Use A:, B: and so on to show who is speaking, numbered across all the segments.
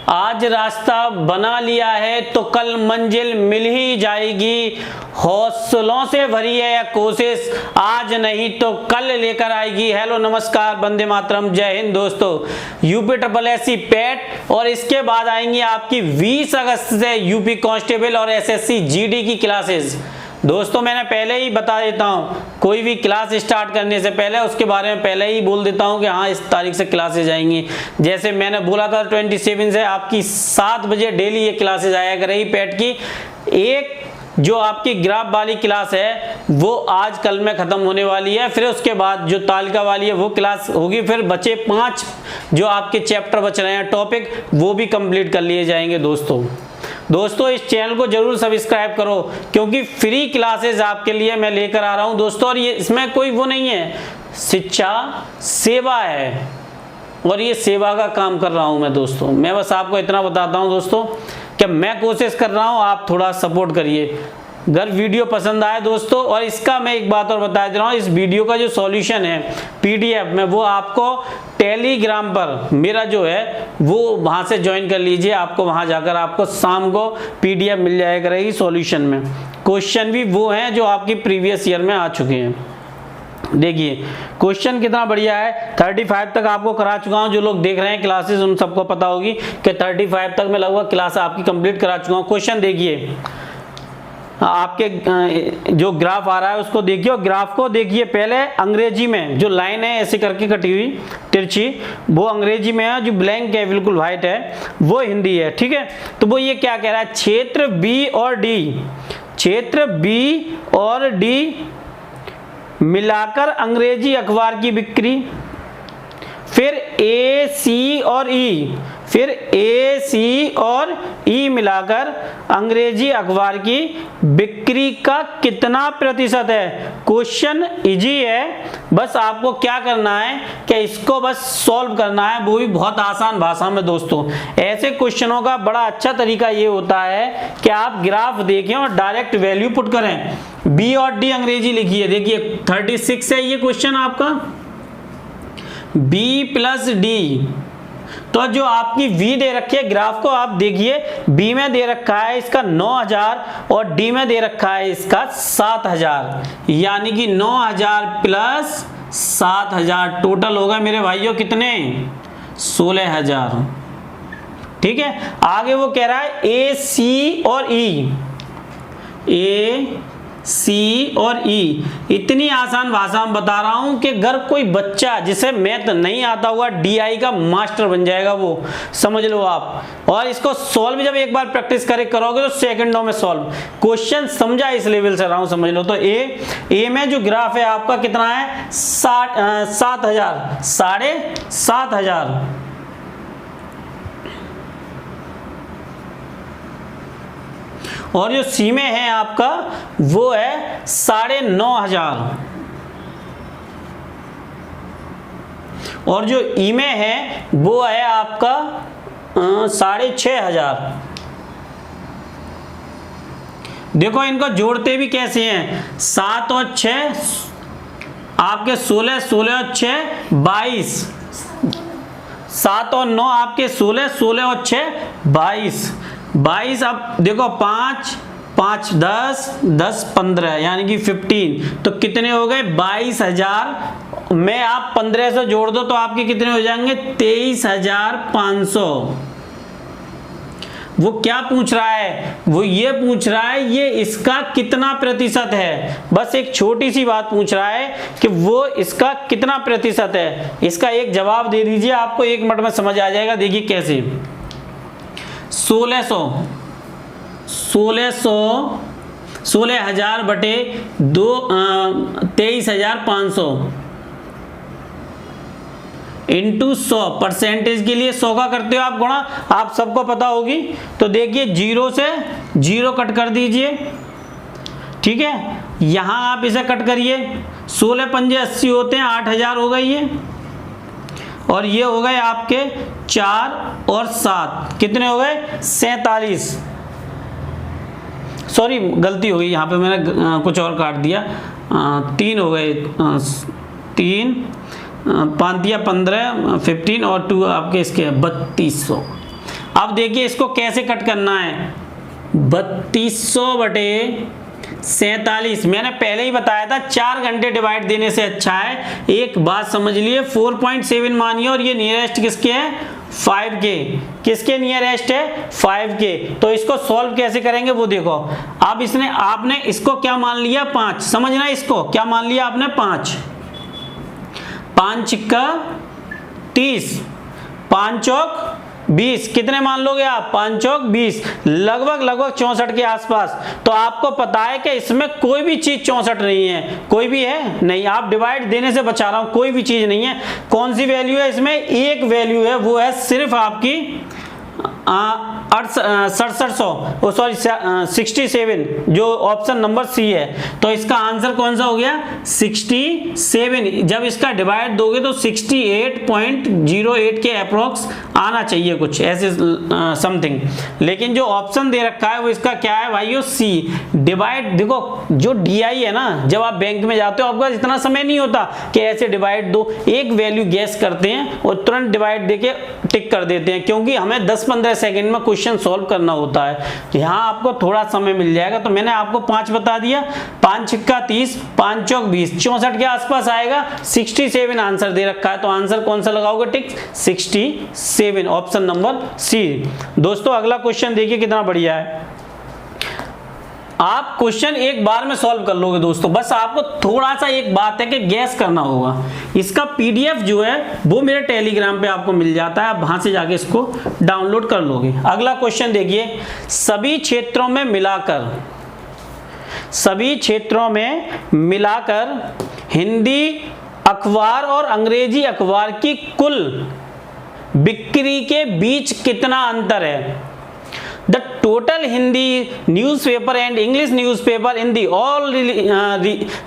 A: आज रास्ता बना लिया है तो कल मंजिल मिल ही जाएगी। हौसलों से भरी है यह कोशिश, आज नहीं तो कल लेकर आएगी। हेलो नमस्कार, वंदे मातरम, जय हिंद दोस्तों। यूपी ट्रिपल एससी पेट और इसके बाद आएंगी आपकी 20 अगस्त से यूपी कांस्टेबल और एसएससी जीडी की क्लासेस। दोस्तों मैंने पहले ही बता देता हूँ, कोई भी क्लास स्टार्ट करने से पहले उसके बारे में पहले ही बोल देता हूँ कि हाँ इस तारीख से क्लासेज आएंगी। जैसे मैंने बोला था 27 से आपकी 7 बजे डेली ये क्लासेज आया करेगी पेट की। एक जो आपकी ग्राफ वाली क्लास है वो आज कल में ख़त्म होने वाली है, फिर उसके बाद जो तालिका वाली है वो क्लास होगी, फिर बचे 5 जो आपके चैप्टर बच रहे हैं टॉपिक वो भी कंप्लीट कर लिए जाएंगे। दोस्तों इस चैनल को जरूर सब्सक्राइब करो क्योंकि फ्री क्लासेस आपके लिए मैं लेकर आ रहा हूं दोस्तों। और ये इसमें कोई वो नहीं है, शिक्षा सेवा है और ये सेवा का काम कर रहा हूं मैं दोस्तों। मैं बस आपको इतना बताता हूं दोस्तों कि मैं कोशिश कर रहा हूं, आप थोड़ा सपोर्ट करिए। अगर वीडियो पसंद आए दोस्तों, और इसका मैं एक बात और बता दे रहा हूँ, इस वीडियो का जो सॉल्यूशन है पीडीएफ में वो आपको टेलीग्राम पर मेरा जो है वो वहाँ से ज्वाइन कर लीजिए। आपको वहाँ जाकर आपको शाम को पीडीएफ मिल जाया करेगी सॉल्यूशन में। क्वेश्चन भी वो हैं जो आपकी प्रीवियस ईयर में आ चुके हैं। देखिए क्वेश्चन कितना बढ़िया है, 35 तक आपको करा चुका हूँ। जो लोग देख रहे हैं क्लासेस उन सबको पता होगी कि 35 तक मैं लगभग क्लास आपकी कंप्लीट करा चुका हूँ। क्वेश्चन देखिए, आपके जो ग्राफ आ रहा है उसको देखिए, और ग्राफ को देखिए पहले अंग्रेजी में जो लाइन है ऐसे करके कटी हुई तिरछी वो अंग्रेजी में है, जो ब्लैंक है बिल्कुल व्हाइट है वो हिंदी है। ठीक है, तो वो ये क्या कह रहा है, क्षेत्र बी और डी मिलाकर अंग्रेजी अखबार की बिक्री, फिर ए सी और ई मिलाकर अंग्रेजी अखबार की बिक्री का कितना प्रतिशत है। क्वेश्चन इजी है, बस आपको क्या करना है कि इसको बस सॉल्व करना है, वो भी बहुत आसान भाषा में दोस्तों। ऐसे क्वेश्चनों का बड़ा अच्छा तरीका ये होता है कि आप ग्राफ देखें और डायरेक्ट वैल्यू पुट करें। बी और डी अंग्रेजी लिखिए, देखिए 36 है ये क्वेश्चन आपका, बी प्लस डी। तो जो आपकी V दे रखी है ग्राफ को आप देखिए, B में दे रखा है इसका 9000 और D में दे रखा है इसका 7000, यानी कि 9000 प्लस 7000 टोटल होगा मेरे भाइयों कितने, 16000। ठीक है, आगे वो कह रहा है A C और E। इतनी आसान भाषा में बता रहा हूं कि अगर कोई बच्चा जिसे मैथ नहीं आता हुआ DI का मास्टर बन जाएगा, वो समझ लो आप। और इसको सॉल्व जब एक बार प्रैक्टिस करोगे तो सेकंडों में सॉल्व। क्वेश्चन समझा इस लेवल से रहा हूं, समझ लो। तो ए में जो ग्राफ है आपका कितना है, 7000, 7500। और जो सी में है आपका वो है 9500, और जो ई में है वो है आपका 6500। देखो इनको जोड़ते भी कैसे हैं, 7 और 6 आपके 16, 16 और 6 22, 7 और 9 आपके 16, 16 और 6 22। अब देखो 5 5 10 10 15 यानी कि 15, तो कितने हो गए 22000 में आप 1500 जोड़ दो तो आपके कितने हो जाएंगे 23500। वो क्या पूछ रहा है, वो ये पूछ रहा है ये इसका कितना प्रतिशत है। बस एक छोटी सी बात पूछ रहा है कि वो इसका कितना प्रतिशत है। इसका एक जवाब दे दीजिए, आपको 1 मिनट में समझ आ जाएगा। देखिए कैसे, 16,000 बटे 23,500 इंटू 100। परसेंटेज के लिए 100 का करते हो आप गुणा, आप सबको पता होगी। तो देखिए 0 से 0 कट कर दीजिए, ठीक है। यहां आप इसे कट करिए, 16 पंजे 80 होते हैं, 8000 हो गई है। और ये हो गए आपके 4 और 7 कितने हो गए 47। सॉरी गलती हो गई, यहाँ पे मैंने कुछ और काट दिया, 3 हो गए, 3 5 दिया 15, 15 और 2 आपके इसके 3200। अब देखिए इसको कैसे कट करना है, 3200/47। मैंने पहले ही बताया था 4 घंटे डिवाइड देने से अच्छा है। एक बात समझ लिए, 4.7 मानिए और ये नियरेस्ट किसके है, 5 के। किसके नियरेस्ट है, 5 के। तो इसको सॉल्व कैसे करेंगे वो देखो। अब आपने इसको क्या मान लिया, 5। समझना, इसको क्या मान लिया आपने, 5। 5 का 30, 5 चौक 20, कितने मान लोगे आप, 5 चौक 20, लगभग 64 के आसपास। तो आपको पता है कि इसमें कोई भी चीज 64 नहीं है, कोई भी है नहीं। आप डिवाइड देने से बचा रहा हूं, कोई भी चीज नहीं है। कौन सी वैल्यू है इसमें, एक वैल्यू है, वो है सिर्फ आपकी 67, जो ऑप्शन नंबर सी है। तो इसका आंसर कौन सा हो गया, 67। जब इसका डिवाइड दोगे तो 68.08 के अप्रोक्स आना चाहिए, कुछ ऐसे समथिंग। लेकिन जो ऑप्शन दे रखा है वो इसका क्या है भाइयों, सी। डिवाइड देखो, जो डीआई है ना, जब आप बैंक में जाते हो आपके पास इतना समय नहीं होता कि ऐसे डिवाइड दो, एक वैल्यू गैस करते हैं और तुरंत डिवाइड देके टिक कर देते हैं, क्योंकि हमें 10-15 सेकंड में क्वेश्चन सॉल्व करना होता है। यहाँ आपको थोड़ा समय मिल जाएगा। तो मैंने आपको 5 बता दिया, 5 छिक्का 30, 5 चौक 20, 64 के आसपास आएगा। 67 आंसर दे रखा है, तो आंसर कौन सा लगाओगे, टिक 67, ऑप्शन नंबर सी। दोस्तों अगला क्वेश्चन देखिए कितना बढ़िया है। आप क्वेश्चन एक बार में सॉल्व कर लोगे दोस्तों, बस आपको थोड़ा सा एक बात है कि गैस करना होगा। इसका पीडीएफ जो है वो मेरे टेलीग्राम पे आपको मिल जाता है, आप वहां से जाके इसको डाउनलोड कर लोगे। अगला क्वेश्चन देखिए, सभी क्षेत्रों में मिलाकर हिंदी अखबार और अंग्रेजी अखबार की कुल बिक्री के बीच कितना अंतर है। The total Hindi newspaper and English newspaper in the all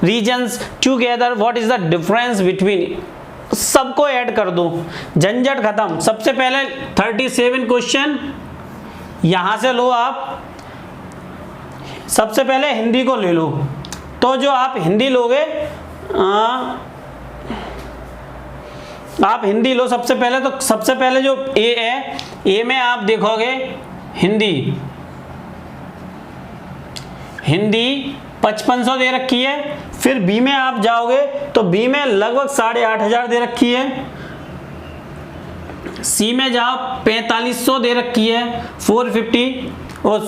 A: regions together, what is the difference between? सबको ऐड कर दो, झंझट खत्म। सबसे पहले 37 क्वेश्चन यहां से लो आप। सबसे पहले हिंदी को ले लो, तो जो आप हिंदी लोगे, आप हिंदी लो सबसे पहले। तो सबसे पहले जो ए है, ए में आप देखोगे हिंदी 5500 दे रखी है। फिर बी में आप जाओगे तो बी में लगभग 8500 दे रखी है। सी में जाओ 4500 दे रखी है, 450 और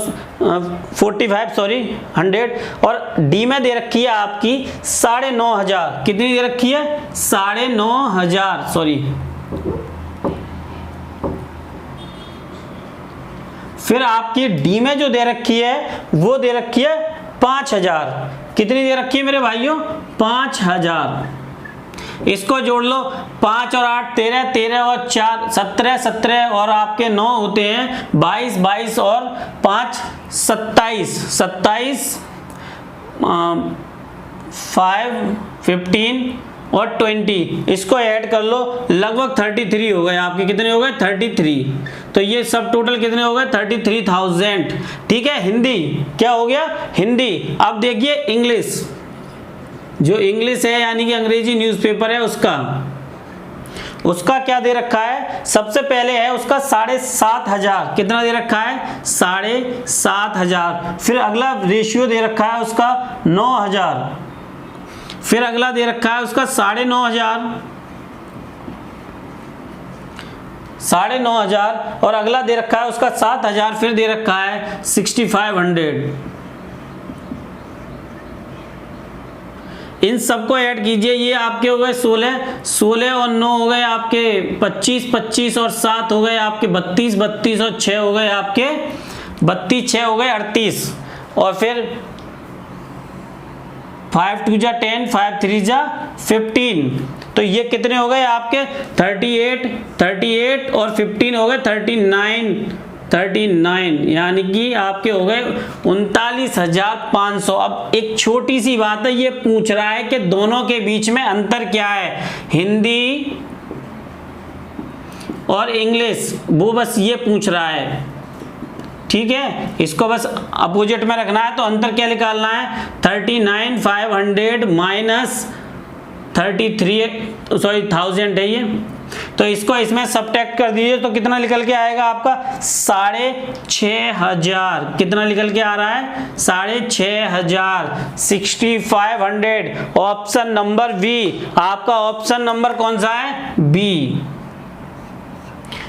A: 45 सॉरी 100। और डी में दे रखी है आपकी 9500। कितनी दे रखी है, 9500 सॉरी। फिर आपकी डी में जो दे रखी है वो दे रखी है 5000। कितनी दे रखी है मेरे भाइयों, 5000। इसको जोड़ लो, 5 और 8 13, 13 और 4 17, 17 और आपके 9 होते हैं 22, 22 और 5 27, 27 5 15 और 20। इसको ऐड कर लो, लगभग 33 हो गए आपके। कितने हो गए, 33। तो ये सब टोटल कितने हो गए, 33,000। ठीक है, हिंदी क्या हो गया, हिंदी। अब देखिए इंग्लिश, जो इंग्लिश है यानी कि अंग्रेजी न्यूज़पेपर है, उसका क्या दे रखा है। सबसे पहले है उसका 7500। कितना दे रखा है, 7500। फिर अगला रेशियो दे रखा है उसका 9000। फिर अगला दे रखा है उसका 9500 और अगला दे रखा है उसका 7000। फिर दे रखा है 6500। इन सबको ऐड कीजिए, ये आपके हो गए 16 और 9 हो गए आपके 25 और 7 हो गए आपके 32 और 6 हो गए आपके 32, 6 हो गए 38। और फिर 5 2 जा 10, 5 3 जा 15। तो ये कितने हो गए आपके 38 और 15 हो गए 39, यानी कि आपके हो गए 39,500। अब एक छोटी सी बात है, ये पूछ रहा है कि दोनों के बीच में अंतर क्या है, हिंदी और इंग्लिश, वो बस ये पूछ रहा है। ठीक है, इसको बस अपोजिट में रखना है। तो अंतर क्या निकालना है, 39,500 माइनस 1000 है ये तो इसको इसमें सब्ट्रैक्ट कर दीजिए तो कितना निकल के आएगा आपका 6500। कितना निकल के आ रहा है 6500, 6500। ऑप्शन नंबर बी, आपका ऑप्शन नंबर कौन सा है, बी।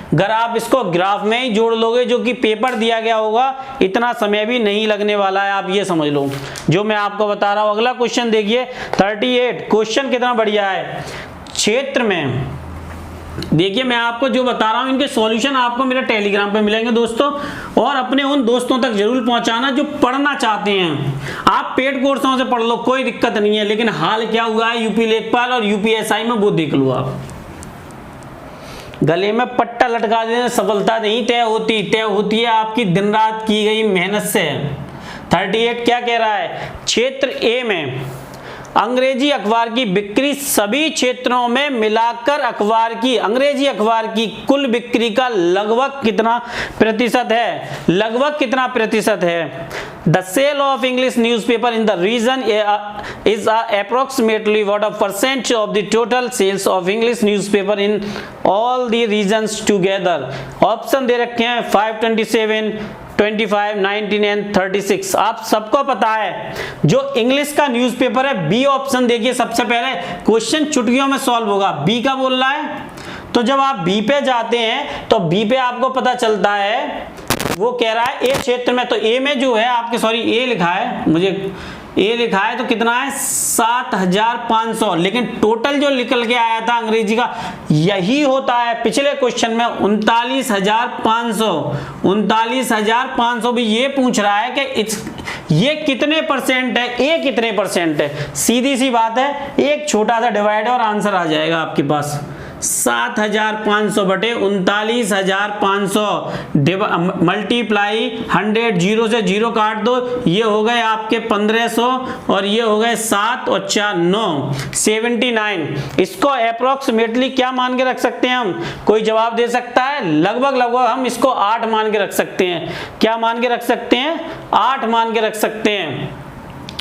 A: अगर आप इसको ग्राफ में ही जोड़ लोगे जो कि पेपर दिया गया होगा, इतना समय भी नहीं लगने वाला है, आप ये समझ लो जो मैं आपको बता रहा हूं। अगला क्वेश्चन देखिए 38। क्वेश्चन कितना बढ़िया है। क्षेत्र में देखिए मैं आपको जो बता रहा हूं इनके सॉल्यूशन आपको मेरे टेलीग्राम पे मिलेंगे दोस्तों, और अपने उन दोस्तों तक जरूर पहुंचाना जो पढ़ना चाहते हैं। आप पेड कोर्सों से पढ़ लो, कोई दिक्कत नहीं है, लेकिन हाल क्या हुआ है यूपी लेखपाल और यूपीएसआई में वो देख लो आप। गले में पट्टा लटका देने सफलता नहीं तय होती है आपकी दिन रात की गई मेहनत से। 38 क्या कह रहा है, क्षेत्र ए में अंग्रेजी अखबार की बिक्री सभी क्षेत्रों में मिलाकर अंग्रेजी अखबार की कुल बिक्री का लगभग कितना प्रतिशत है, लगभग कितना प्रतिशत है। The sale of English newspaper in the region is approximately what a percent of the total sales of English newspaper in all the regions together। Option दे रखे हैं 527, 25, 19 एंड 36। आप सबको पता है जो इंग्लिश का न्यूज़पेपर है, बी ऑप्शन देखिए सबसे पहले। क्वेश्चन चुटकियों में सॉल्व होगा, बी का बोल रहा है। तो जब आप बी पे जाते हैं तो बी पे आपको पता चलता है वो कह रहा है ए क्षेत्र में, तो ए में जो है आपके ए लिखा है, मुझे ए लिखा है तो कितना है 7500, लेकिन टोटल जो निकल के आया था अंग्रेजी का यही होता है पिछले क्वेश्चन में 39,500। 39,500 भी ये पूछ रहा है कि ये कितने परसेंट है, ए कितने परसेंट है। सीधी सी बात है, एक छोटा सा डिवाइड और आंसर आ जाएगा आपके पास। 7,500 बटे 39,500 मल्टीप्लाई 100, 0 से 0 काट दो, ये हो गए आपके 1500 और ये हो गए 7 और 4 9, 79। इसको अप्रोक्सीमेटली क्या मान के रख सकते हैं हम, कोई जवाब दे सकता है, लगभग हम इसको 8 मान के रख सकते हैं। क्या मान के रख सकते हैं, 8 मान के रख सकते हैं।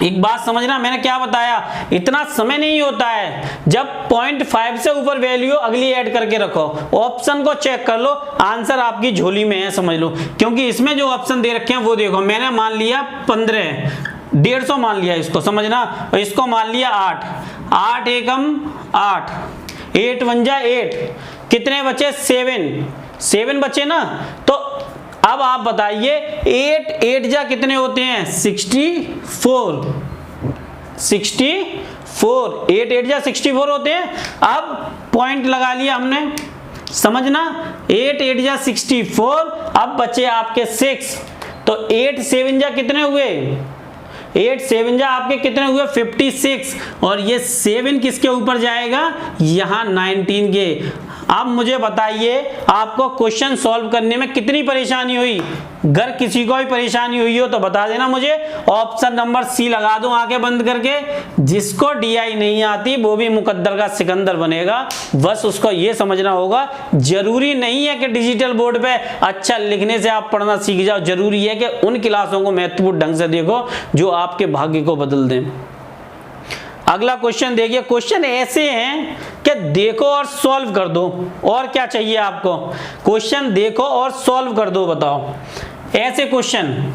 A: एक बात समझना, मैंने क्या बताया, इतना समय नहीं होता है। जब 0.5 से ऊपर वैल्यू अगली ऐड करके रखो, ऑप्शन को चेक कर लो, आंसर आपकी झोली में है, समझ लो। क्योंकि इसमें जो ऑप्शन दे रखे हैं वो देखो, मैंने मान लिया 15, 150 मान लिया इसको, समझना, और इसको मान लिया 8, 8 एकम 8, 8 1 जा 8, कितने बचे 7 बचे ना। तो अब आप बताइए 8 8 जा कितने होते हैं 64, 8 8 जा 64 होते हैं। अब पॉइंट लगा लिया हमने, समझना, 8 8 जा 64, अब बचे आपके 6, तो 8 7 जा कितने हुए, 8 7 जा आपके कितने हुए 56, और ये 7 किसके ऊपर जाएगा, यहां 19 के। अब मुझे बताइए आपको क्वेश्चन सॉल्व करने में कितनी परेशानी हुई। अगर किसी को भी परेशानी हुई हो तो बता देना मुझे, ऑप्शन नंबर सी लगा दो आंखें बंद करके। जिसको डीआई नहीं आती वो भी मुकद्दर का सिकंदर बनेगा, बस उसको ये समझना होगा। जरूरी नहीं है कि डिजिटल बोर्ड पे अच्छा लिखने से आप पढ़ना सीख जाओ, जरूरी है कि उन क्लासों को महत्वपूर्ण ढंग से देखो जो आपके भाग्य को बदल दें। अगला क्वेश्चन देखिए, क्वेश्चन ऐसे हैं कि देखो और सॉल्व कर दो, और क्या चाहिए आपको, क्वेश्चन देखो और सॉल्व कर दो, बताओ। ऐसे क्वेश्चन,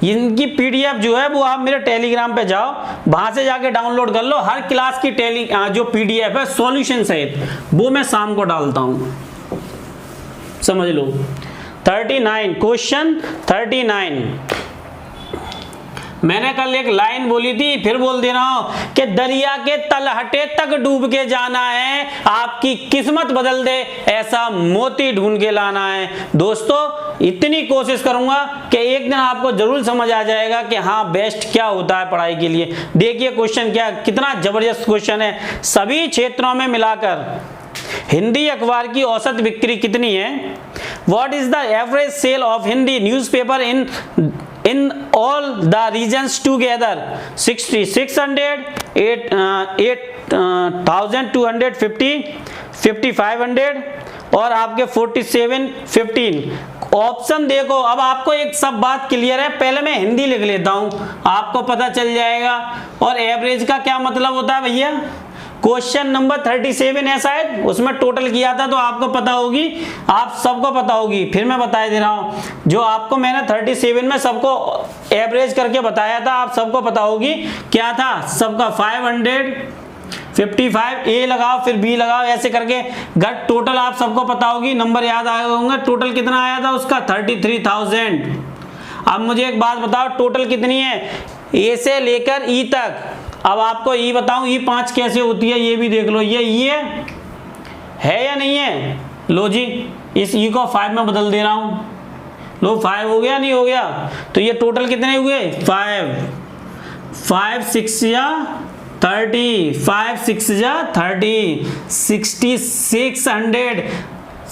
A: इनकी पीडीएफ जो है वो आप मेरे टेलीग्राम पे जाओ, वहां से जाके डाउनलोड कर लो। हर क्लास की जो पीडीएफ है सॉल्यूशन सहित, वो मैं शाम को डालता हूं, समझ लो। 39 क्वेश्चन 39, मैंने कल एक लाइन बोली थी, फिर बोल दे रहा हूं कि दरिया के तलहटे तक डूब के जाना है, आपकी किस्मत बदल दे ऐसा मोती ढूंढ के लाना है। दोस्तों इतनी कोशिश करूंगा कि एक दिन आपको जरूर समझ आ जाएगा कि हाँ बेस्ट क्या होता है पढ़ाई के लिए। देखिए क्वेश्चन क्या, कितना जबरदस्त क्वेश्चन है। सभी क्षेत्रों में मिलाकर हिंदी अखबार की औसत बिक्री कितनी है। What is the average sale of Hindi newspaper in all the regions together। 600, 8,250, 5,500 और आपके 47, 15। ऑप्शन देखो, अब आपको एक सब बात क्लियर है। पहले मैं हिंदी लिख लेता हूं, आपको पता चल जाएगा। और एवरेज का क्या मतलब होता है भैया, क्वेश्चन नंबर 37 है शायद, उसमें टोटल किया था तो आपको पता होगी, आप सबको पता होगी। फिर मैं बता दे रहा हूं, जो आपको मैंने 37 में सबको एवरेज करके बताया था, आप सबको पता होगी क्या था सबका। 555 ए लगाओ फिर बी लगाओ, ऐसे करके घट टोटल आप सबको पता होगी, नंबर याद आए होंगे। टोटल कितना आया था उसका 33,000। अब मुझे एक बात बताओ, टोटल कितनी है ए से लेकर ई तक। अब आपको ई बताऊं, ई 5 कैसे होती है ये भी देख लो। ये ई है या नहीं है? लो जी, इस ई को 5 में बदल दे रहा हूं। लो 5 हो गया नहीं हो गया? तो ये टोटल कितने हुए 5 6 या 30, 5 6 या 30, 6600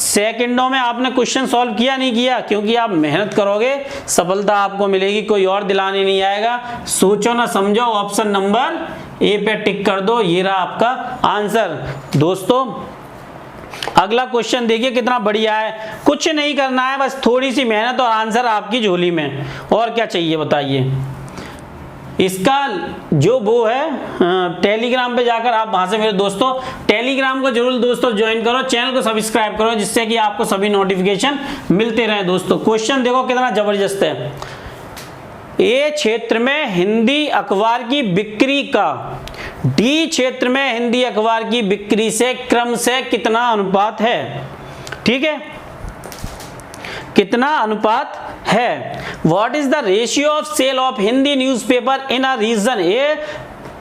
A: सेकंडों में आपने क्वेश्चन सॉल्व किया नहीं किया? क्योंकि आप मेहनत करोगे सफलता आपको मिलेगी, कोई और दिलाने नहीं आएगा। सोचो ना समझो, ऑप्शन नंबर ए पे टिक कर दो, ये रहा आपका आंसर। दोस्तों अगला क्वेश्चन देखिए कितना बढ़िया है, कुछ नहीं करना है, बस थोड़ी सी मेहनत और आंसर आपकी झोली में, और क्या चाहिए बताइए। इसका जो वो है टेलीग्राम पे जाकर आप वहां से मेरे दोस्तों टेलीग्राम को जरूर दोस्तों ज्वाइन करो, चैनल को सब्सक्राइब करो, जिससे कि आपको सभी नोटिफिकेशन मिलते रहे। दोस्तों क्वेश्चन देखो कितना जबरदस्त है। ए क्षेत्र में हिंदी अखबार की बिक्री का डी क्षेत्र में हिंदी अखबार की बिक्री से क्रम से कितना अनुपात है? ठीक है, कितना अनुपात है? What is the ratio of sale of Hindi newspaper in a region A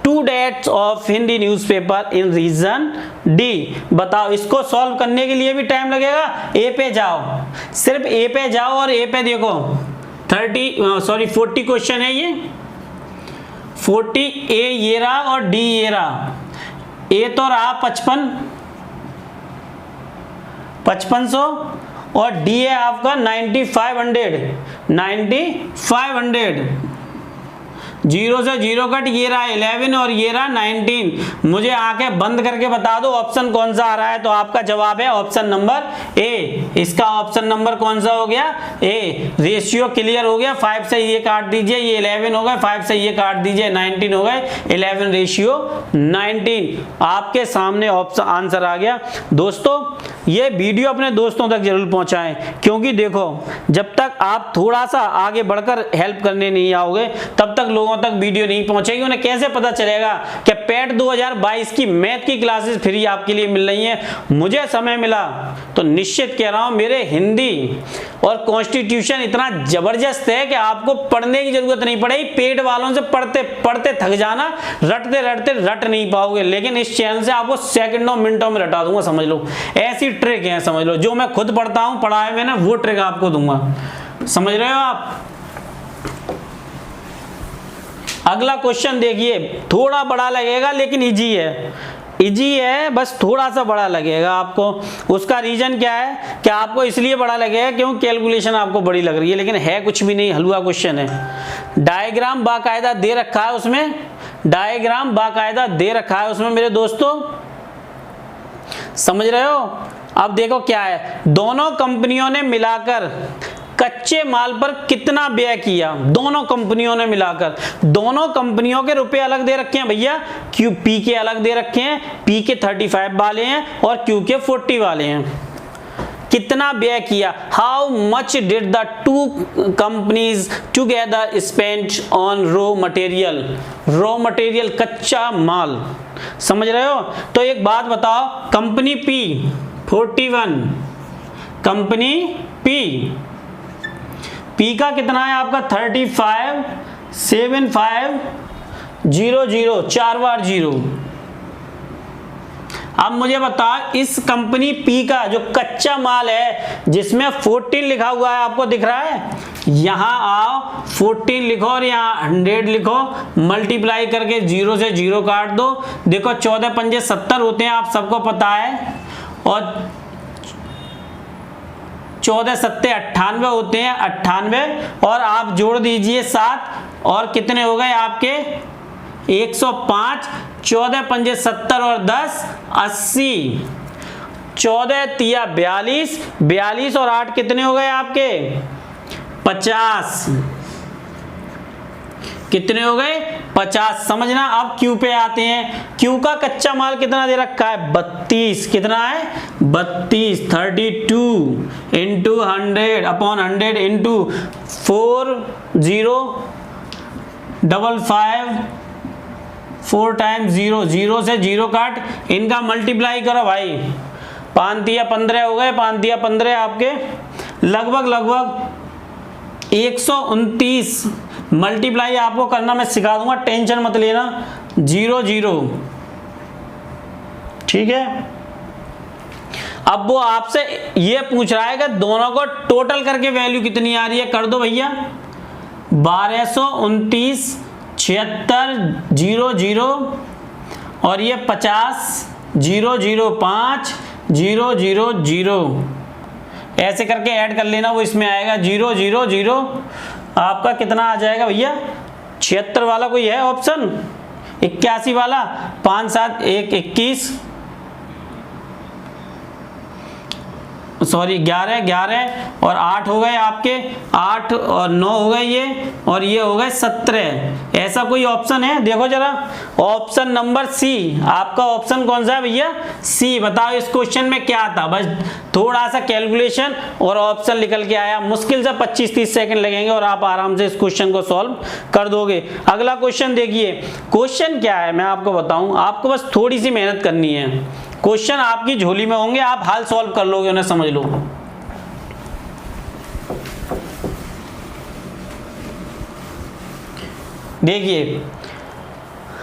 A: to dates of Hindi newspaper in region D. बताओ, इसको सॉल्व करने के लिए भी टाइम लगेगा। ए पे जाओ, सिर्फ ए पे जाओ और ए पे देखो 40 क्वेश्चन है ये। 40 ए ये रहा और डी ये रहा। ए तो रहा 5500 और डी है आपका 9500। 0 से 0 कट, ये रहा 11 और ये रहा 19। मुझे आंखें बंद करके बता दो ऑप्शन कौन सा आ रहा है, तो आपका जवाब है ऑप्शन नंबर ए। इसका ऑप्शन नंबर कौन सा हो गया? ए। रेशियो क्लियर हो गया, 5 से ये काट दीजिए, ये 11 हो गए, 5 से ये काट दीजिए 19 हो गए, 11 रेशियो 19। आपके सामने ऑप्शन आंसर आ गया। दोस्तों ये वीडियो अपने दोस्तों तक जरूर पहुंचाएं, क्योंकि देखो जब तक आप थोड़ा सा आगे बढ़कर हेल्प करने नहीं आओगे तब तक लोगों तक वीडियो नहीं पहुंचेगी। उन्हें कैसे पता चलेगा कि पेट 2022 की मैथ की क्लासेस फ्री आपके लिए मिल रही हैं। मुझे समय मिला तो निश्चित कह रहा हूं, मेरे हिंदी और कॉन्स्टिट्यूशन इतना जबरदस्त है कि आपको पढ़ने की जरूरत नहीं पड़ेगी। पेट वालों से पढ़ते पढ़ते थक जाना, रटते रटते रट नहीं पाओगे, लेकिन इस चैनल से आपको सेकंडों मिनटों में रटा दूंगा। समझ लो, ऐसी ट्रिक है, समझ लो, जो मैं खुद पढ़ता हूं, पढ़ा है मैंने, वो ट्रिक आपको दूंगा। समझ रहे हो आप? अगला क्वेश्चन देखिए, थोड़ा बड़ा लगेगा लेकिन इजी है। इजी है, बस थोड़ा सा बड़ा लगेगा आपको। उसका रीजन क्या है कि आपको इसलिए बड़ा लगेगा क्योंकि कैलकुलेशन आपको बड़ी लग रही है, लेकिन है कुछ भी नहीं, हलवा क्वेश्चन है। डायग्राम बाकायदा दे रखा है उसमें, डायग्राम बाकायदा दे रखा है उसमें मेरे दोस्तों, समझ रहे हो? अब देखो क्या है, दोनों कंपनियों ने मिलाकर कच्चे माल पर कितना व्यय किया। दोनों कंपनियों ने मिलाकर, दोनों कंपनियों के रुपए अलग दे रखे हैं भैया, क्यू पी के अलग दे रखे हैं, पी के 35 वाले हैं और क्यू के 40 वाले हैं। कितना व्यय किया? How much did the two companies together spend on raw material. Raw material कच्चा माल, समझ रहे हो? तो एक बात बताओ, कंपनी पी 41, कंपनी पी का कितना है आपका 357500, 4 बार 0। अब मुझे बताओ, इस कंपनी पी का जो कच्चा माल है जिसमें 14 लिखा हुआ है, आपको दिख रहा है? यहां आओ, 14 लिखो और यहां 100 लिखो, मल्टीप्लाई करके 0 से 0 काट दो। देखो 14 पंजे 70 होते हैं, आप सबको पता है, और 14 सत्ते 98 होते हैं, 98 और आप जोड़ दीजिए 7 और कितने हो गए आपके 105। 14 पंजे 70 और 10 80। 14 तिया 42, 42 और 8 कितने हो गए आपके 50। कितने हो गए 50। समझना। अब क्यू पे आते हैं। क्यू का कच्चा माल कितना दे रखा है 32। कितना है 32। 32 इंटू 100 अपॉन 100 इंटू 4055 4 टाइम्स 0, 0 से 0 काट, इनका मल्टीप्लाई करो भाई। 5 दिया 15 हो गए, 5 दिया 15 आपके लगभग 129 मल्टीप्लाई आपको करना मैं सिखा दूंगा, टेंशन मत लेना। 0 0 ठीक है। अब वो आपसे ये पूछ रहा है कि दोनों को टोटल करके वैल्यू कितनी आ रही है। कर दो भैया 1229 76 0 0 और ये 50 0 0 5 0 0 0 ऐसे करके ऐड कर लेना, वो इसमें आएगा 0 0 0। आपका कितना आ जाएगा भैया 76 वाला कोई है ऑप्शन, 81 वाला 5 7 1 21 सॉरी 11 11 और 8 हो गए आपके, 8 और 9 हो गए ये, और ये हो गए 17। ऐसा कोई ऑप्शन है देखो जरा, ऑप्शन नंबर सी। आपका ऑप्शन कौन सा है भैया सी। बताओ इस क्वेश्चन में क्या था, बस थोड़ा सा कैलकुलेशन और ऑप्शन निकल के आया। मुश्किल से 25-30 सेकंड लगेंगे और आप आराम से इस क्वेश्चन को सॉल्व कर दोगे। अगला क्वेश्चन देखिए। क्वेश्चन क्या है मैं आपको बताऊं, आपको बस थोड़ी सी मेहनत करनी है। क्वेश्चन आपकी झोली में होंगे, आप हाल सॉल्व कर लोगे, उन्हें समझ लो। देखिए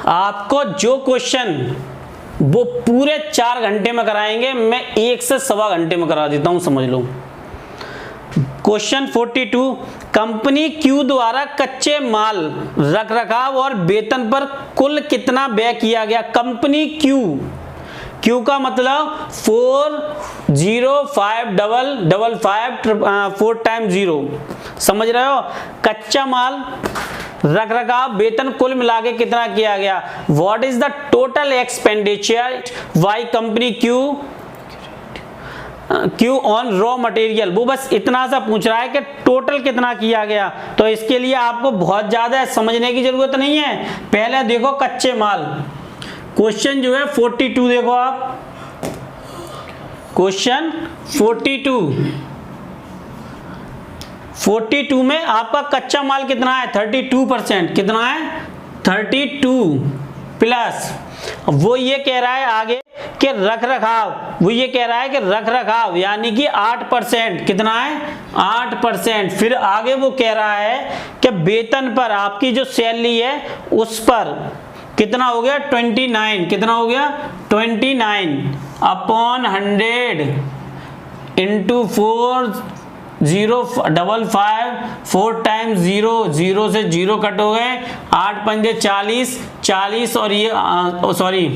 A: आपको जो क्वेश्चन वो पूरे 4 घंटे में कराएंगे, मैं 1 से सवा घंटे में करा देता हूं, समझ लो। क्वेश्चन 42, कंपनी क्यू द्वारा कच्चे माल रखरखाव और वेतन पर कुल कितना व्यय किया गया। कंपनी क्यू का मतलब 405555 4 टाइम्स 0, समझ रहे हो। कच्चा माल रखरखाव वेतन कुल मिला के कितना किया गया। What is the total expenditure by company Q on raw material. वो बस इतना सा पूछ रहा है कि टोटल कितना किया गया। तो इसके लिए आपको बहुत ज्यादा समझने की जरूरत नहीं है। पहले देखो कच्चे माल, क्वेश्चन जो है 42 देखो आप, क्वेश्चन 42 में आपका कच्चा माल कितना है 32%। कितना है 32 प्लस वो ये कह रहा है आगे कि रखरखाव, वो ये कह रहा है कि रखरखाव यानी कि 8%। कितना है 8%। फिर आगे वो कह रहा है कि वेतन पर आपकी जो सैलरी है उस पर कितना हो गया 29। कितना हो गया 29 अपॉन 100 इंटू 4055 4 टाइम्स 0, 0 से 0 कट हो गए, 8 पंजे 40 40 और ये सॉरी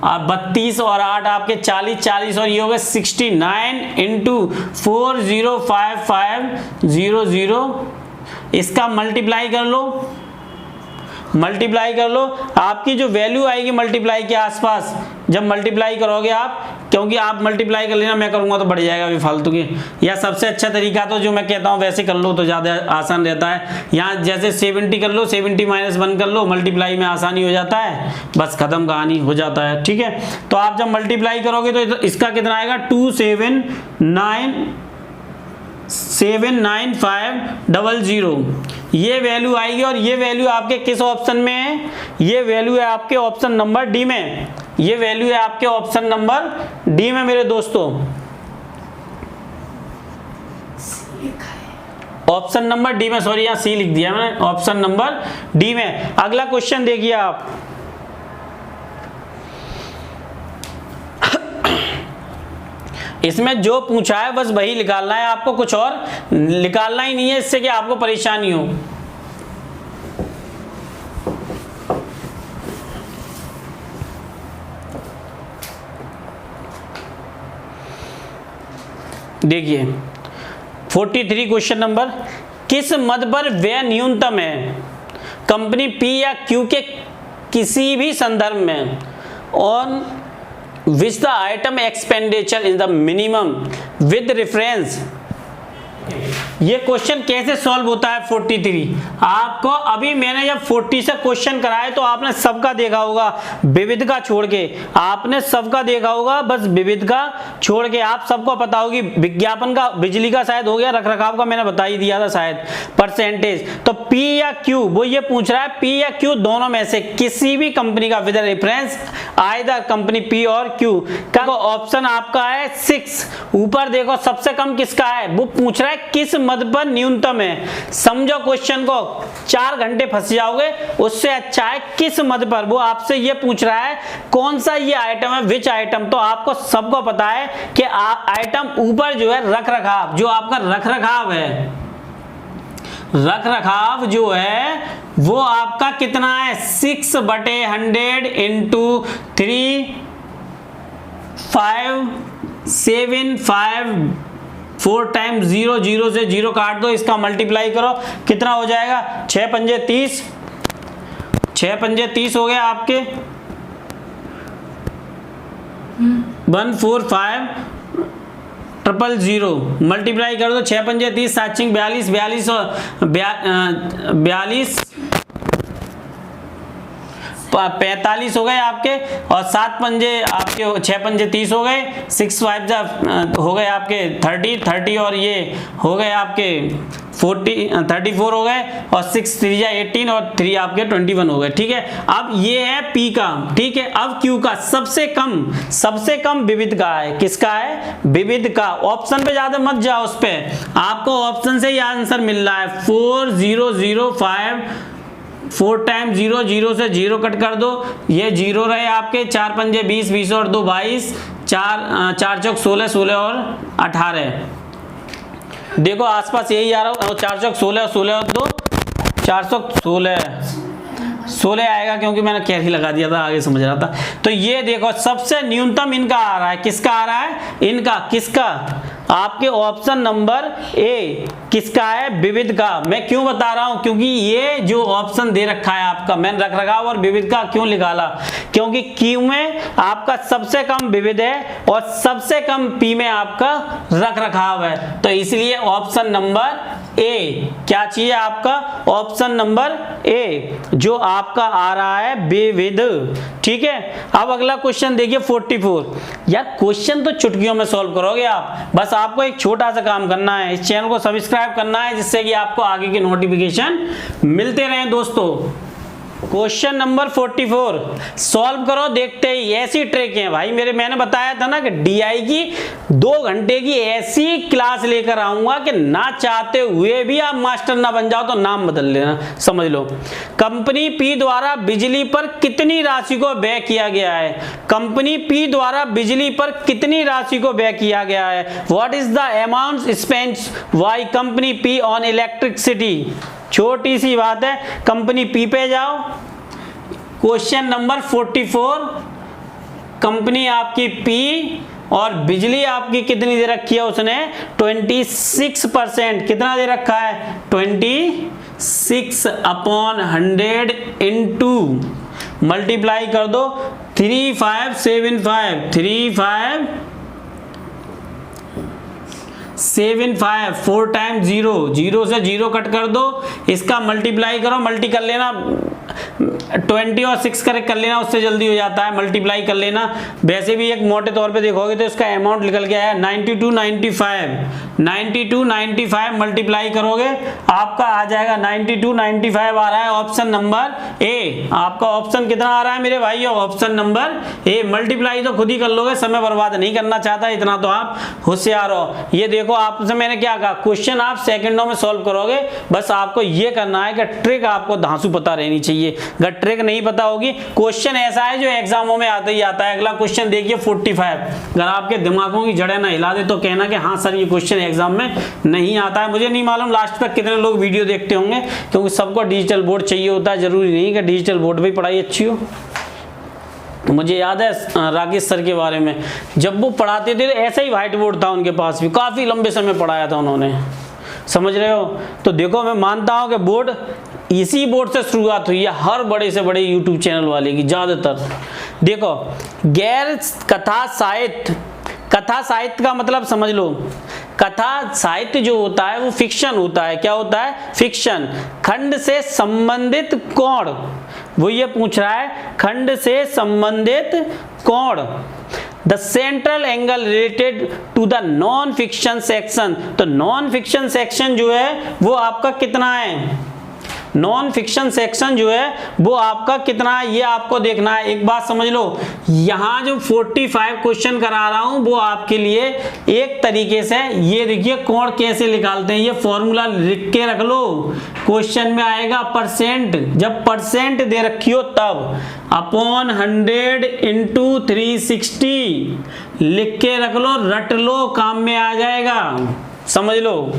A: 32 और 8 आपके 40 40 और ये हो गए 69 इंटू 405500। इसका मल्टीप्लाई कर लो, मल्टीप्लाई कर लो। आपकी जो वैल्यू आएगी मल्टीप्लाई के आसपास, जब मल्टीप्लाई करोगे आप, क्योंकि आप मल्टीप्लाई कर लेना, मैं करूंगा तो बढ़ जाएगा अभी फालतू की। या सबसे अच्छा तरीका तो जो मैं कहता हूं वैसे कर लो तो ज़्यादा आसान रहता है। यहाँ जैसे 70 कर लो, 70 - 1 कर लो, मल्टीप्लाई में आसानी हो जाता है, बस खत्म कहानी हो जाता है। ठीक है, तो आप जब मल्टीप्लाई करोगे तो इसका कितना आएगा 279,500 ये वैल्यू आएगी। और ये वैल्यू आपके किस ऑप्शन में है, ये वैल्यू है आपके ऑप्शन नंबर डी में। ये वैल्यू है आपके ऑप्शन नंबर डी में मेरे दोस्तों, ऑप्शन नंबर डी में। सॉरी यहाँ सी लिख दिया मैंने, ऑप्शन नंबर डी में। अगला क्वेश्चन देखिए आप, इसमें जो पूछा है बस वही निकालना है आपको, कुछ और निकालना ही नहीं है इससे कि आपको परेशानी हो। देखिए 43 क्वेश्चन नंबर, किस मद पर व्यय न्यूनतम है कंपनी पी या क्यू के किसी भी संदर्भ में, on which the item expenditure is the minimum with reference ये क्वेश्चन कैसे सॉल्व होता है 43। आपको अभी मैंने जब 40 से क्वेश्चन कराए तो आपने सबका देखा होगा, विविध का छोड़ के आपने सबका देखा होगा, बस विविध का छोड़ के आप सबको पता होगी। विज्ञापन का, बिजली का शायद हो गया, रखरखाव का मैंने बता ही दिया था शायद परसेंटेज। तो P या Q, वो ये पूछ रहा है P या Q दोनों में से किसी भी कंपनी का with reference either company P और Q का ऑप्शन आपका है 6। ऊपर देखो सबसे कम किसका है, वो पूछ रहा है किस मद पर न्यूनतम है। समझो क्वेश्चन को, 4 घंटे फंस जाओगे, उससे अच्छा है किस मद पर। वो आपसे ये पूछ रहा है कौन सा ये आइटम है, विच आइटम। तो आपको सबको पता है कि आइटम ऊपर जो है रखरखाव, जो आपका रखरखाव है, रखरखाव जो है वो आपका कितना है 6/100 इंटू 3 5 7 5 4 टाइम्स 0, 0 से 0 काट दो, इसका मल्टीप्लाई करो, कितना हो जाएगा 6 पंजे 30, 6 पंजे 30 हो गया आपके 145,000 मल्टीप्लाई कर दो, 6 पंजे 30, 7 छिंग 42, 42 और 42 45 हो गए आपके, और 7 पंजे आपके 6 पंजे 30 हो गए, 6 5 हो गए आपके 30 और ये हो गए आपके 34 हो गए, और 6 3 18 और 3 आपके 21 हो गए। ठीक है, अब ये है P का। ठीक है, अब Q का सबसे कम विविध का है, किसका है, विविध का। ऑप्शन पे ज्यादा मत जाओ, उस पे आपको ऑप्शन से ही आंसर मिल रहा है 4005। 4 टाइम्स 0, 0 से 0 कट कर दो, ये 0 रहे आपके, 4 पंजे 20, 20 और 2 22, 4 चौक 16, 16 और 18। देखो आसपास यही आ रहा हो, 4 चौक 16 और 16 और 2 416 आएगा, क्योंकि मैंने कैरी लगा दिया था, आगे समझ रहा था। तो ये देखो सबसे न्यूनतम इनका आ रहा है, किसका आ रहा है, इनका, किसका, आपके ऑप्शन नंबर ए किसका है, विविध का। मैं क्यों बता रहा हूं, क्योंकि ये जो ऑप्शन दे रखा है आपका, मैंने रखरखाव और विविध का क्यों निकाला, क्योंकि Q में आपका सबसे कम विविध है और सबसे कम P में आपका रखरखाव है। तो इसलिए ऑप्शन नंबर ए क्या चाहिए आपका, ऑप्शन नंबर ए जो आपका आ रहा है विविध। ठीक है, अब अगला क्वेश्चन देखिए 44। यार क्वेश्चन तो चुटकियों में सॉल्व करोगे आप, बस आपको एक छोटा सा काम करना है, इस चैनल को सब्सक्राइब करना है, जिससे कि आपको आगे के नोटिफिकेशन मिलते रहें दोस्तों। क्वेश्चन नंबर 44 सॉल्व करो, देखते ही ऐसी ट्रिक है भाई मेरे, मैंने बताया था ना कि DI की 2 घंटे की ऐसी क्लास लेकर आऊंगा कि ना चाहते हुए भी आप मास्टर ना बन जाओ तो नाम बदल लेना, समझ लो। कंपनी P द्वारा बिजली पर कितनी राशि को व्यय किया गया है, कंपनी P द्वारा बिजली पर कितनी राशि को व्यय किया गया है। What is the amount spent by company P on electricity. छोटी सी बात है, कंपनी P पे जाओ, क्वेश्चन नंबर 44, कंपनी आपकी P और बिजली आपकी कितनी दे रखी है उसने 26%, कितना दे रखा है 26/100 इंटू मल्टीप्लाई कर दो 3575 4 टाइम्स 0, 0 से 0 कट कर दो, इसका मल्टीप्लाई करो, मल्टी कर लेना 20 और 6 करेक्ट कर लेना, उससे जल्दी हो जाता है, मल्टीप्लाई कर लेना। वैसे भी एक मोटे तौर पे देखोगे तो इसका अमाउंट निकल के आया 9295 मल्टीप्लाई करोगे आपका आ जाएगा 9295 आ रहा है ऑप्शन नंबर ए। आपका ऑप्शन कितना आ रहा है मेरे भाई, ऑप्शन नंबर ए। मल्टीप्लाई तो खुद ही कर लोगे, समय बर्बाद नहीं करना चाहता, इतना तो आप होशियार हो। ये देखो आपसे मैंने क्या कहा, क्वेश्चन आप सेकंडों में सॉल्व करोगे, बस आपको ये करना है कि ट्रिक आपको धांसू पता रहनी चाहिए। अगर ट्रिक नहीं पता होगी, क्वेश्चन ऐसा है जो एग्जामों में आता ही आता है। अगला क्वेश्चन देखिए 45। अगर आपके दिमागों की जड़ें ना हिला दे तो कहना कि हाँ सर ये क्वेश्चन एग्जाम में नहीं आता है। मुझे नहीं मालूम लास्ट तक कितने लोग वीडियो देखते होंगे, क्योंकि सबको डिजिटल बोर्ड चाहिए होता है, जरूरी नहीं कि डिजिटल बोर्ड पे पढ़ाई अच्छी हो। मुझे याद है राकेश सर के बारे में, जब वो पढ़ाते थे तो ऐसा ही व्हाइट बोर्ड था उनके पास भी, काफ़ी लंबे समय पढ़ाया था उन्होंने, समझ रहे हो। तो देखो मैं मानता हूँ कि बोर्ड, इसी बोर्ड से शुरुआत हुई है हर बड़े से बड़े यूट्यूब चैनल वाले की ज़्यादातर। देखो गैर कथा साहित्य, कथा साहित्य का मतलब समझ लो, कथा साहित्य जो होता है वो फिक्शन होता है। क्या होता है? फिक्शन। खंड से संबंधित कोण, वो ये पूछ रहा है, खंड से संबंधित कोण। The central angle related to the non fiction section, तो नॉन फिक्शन सेक्शन जो है वो आपका कितना है? नॉन फिक्शन सेक्शन जो है वो आपका कितना है, ये आपको देखना है। एक बात समझ लो, यहां जो 45 क्वेश्चन करा रहा हूं वो आपके लिए एक तरीके से, ये देखिए कोण कैसे निकालते हैं, ये फॉर्मूला लिख के रख लो। क्वेश्चन में आएगा परसेंट, जब परसेंट दे रखी हो तब अपॉन 100 इंटू 360 लिख के रख लो, रट लो, काम में आ जाएगा। समझ लो,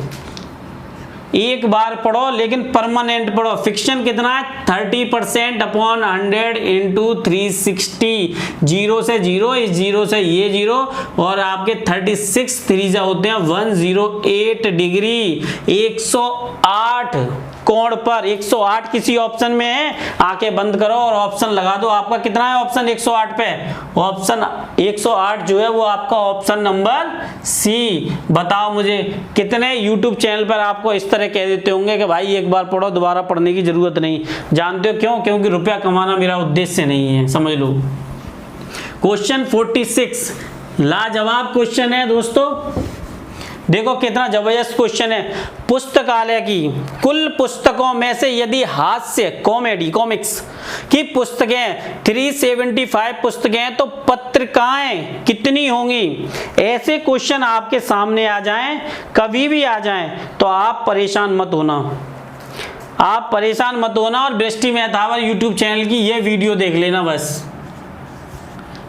A: एक बार पढ़ो लेकिन परमानेंट पढ़ो। फिक्शन कितना है? 30% अपॉन 100 इंटू 360, 0 से 0, इस 0 से ये 0, और आपके 36 3 होते हैं 108 डिग्री। 108 कोण पर 108 किसी ऑप्शन में है, आंखें बंद करो और ऑप्शन लगा दो। आपका कितना है ऑप्शन 108 पे? ऑप्शन 108 जो है वो आपका ऑप्शन नंबर सी। बताओ मुझे कितने YouTube चैनल पर आपको इस तरह कह देते होंगे कि भाई एक बार पढ़ो, दोबारा पढ़ने की जरूरत नहीं। जानते हो क्यों? क्योंकि रुपया कमाना मेरा उद्देश्य नहीं है, समझ लो। क्वेश्चन 46 लाजवाब क्वेश्चन है दोस्तों, देखो कितना जबरदस्त क्वेश्चन है। पुस्तकालय की कुल पुस्तकों में से यदि हास्य, कॉमेडी, कॉमिक्स की पुस्तकें 375 पुस्तकें हैं तो पत्रिकाएं कितनी होंगी? ऐसे क्वेश्चन आपके सामने आ जाएं, कभी भी आ जाएं, तो आप परेशान मत होना, आप परेशान मत होना और बृष्टि मेहता यूट्यूब चैनल की ये वीडियो देख लेना बस।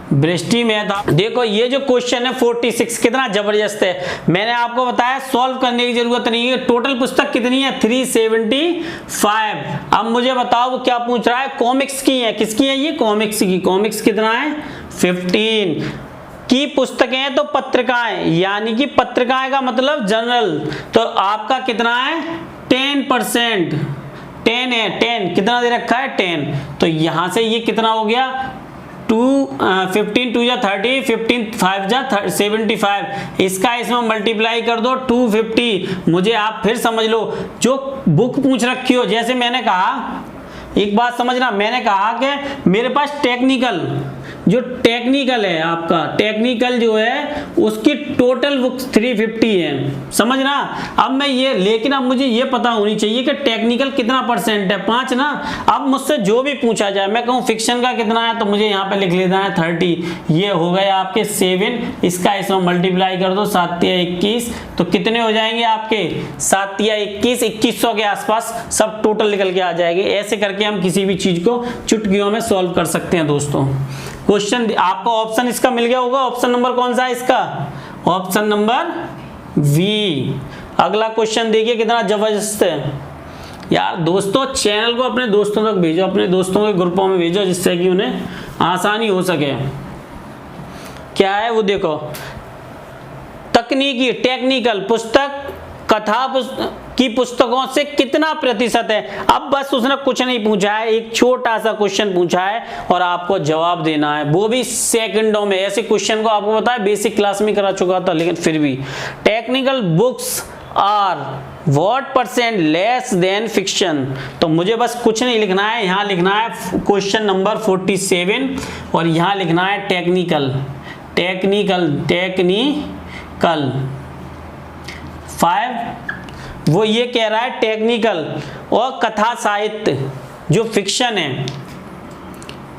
A: बृष्टि मेहता, देखो ये जो क्वेश्चन है 46 कितना जबरदस्त है। मैंने आपको बताया सॉल्व करने की जरूरत नहीं है। टोटल पुस्तक कितनी है? 375। अब मुझे बताओ वो क्या पूछ रहा है? कॉमिक्स की है। किसकी है ये? कॉमिक्स की। कॉमिक्स कितना है? 15 की पुस्तकें हैं तो पत्रिकाएं, यानी कि पत्रिकाएं का मतलब जनरल, तो आपका कितना है? 10%। 10 है, 10 कितना दे रखा है? 10। तो यहां से ये कितना हो गया? 15 2 जा 30, 15 5 जा 75, इसका इसमें मल्टीप्लाई कर दो 250। मुझे आप फिर समझ लो, जो बुक पूछ रखी हो, जैसे मैंने कहा, एक बात समझना, मैंने कहा कि मेरे पास टेक्निकल, जो टेक्निकल है आपका, टेक्निकल जो है उसकी टोटल बुक्स 350 है, समझना। अब मैं ये, लेकिन अब मुझे ये पता होनी चाहिए कि टेक्निकल कितना परसेंट है? 5 ना। अब मुझसे जो भी पूछा जाए, मैं कहूँ फिक्शन का कितना है, तो मुझे यहाँ पे लिख लेना है 30। ये हो गए आपके 7, इसका इसमें मल्टीप्लाई कर दो 7 या 21, तो कितने हो जाएंगे आपके? 7 या 21, 2100 के आसपास सब टोटल निकल के आ जाएंगे। ऐसे करके हम किसी भी चीज को चुटकियों में सॉल्व कर सकते हैं दोस्तों। क्वेश्चन आपको ऑप्शन इसका मिल गया होगा। ऑप्शन नंबर कौन सा है इसका? Option number V. अगला क्वेश्चन देखिए कितना जबरदस्त है यार। दोस्तों चैनल को अपने दोस्तों तक भेजो, अपने दोस्तों के ग्रुपों में भेजो, जिससे कि उन्हें आसानी हो सके। क्या है वो देखो, तकनीकी, टेक्निकल पुस्तक कथा की पुस्तकों से कितना प्रतिशत है? अब बस उसने कुछ नहीं पूछा है, एक छोटा सा क्वेश्चन पूछा है और आपको जवाब देना है, वो भी सेकंडों में। ऐसे क्वेश्चन को आपको पता है बेसिक क्लास में करा चुका था, लेकिन फिर भी technical books are what percent less than fiction. तो मुझे बस कुछ नहीं लिखना है, यहाँ लिखना है क्वेश्चन नंबर 47 और यहाँ लिखना है टेक्निकल, टेक्निकल, टेक्निकल 5। वो ये कह रहा है टेक्निकल और कथा साहित्य जो फिक्शन है,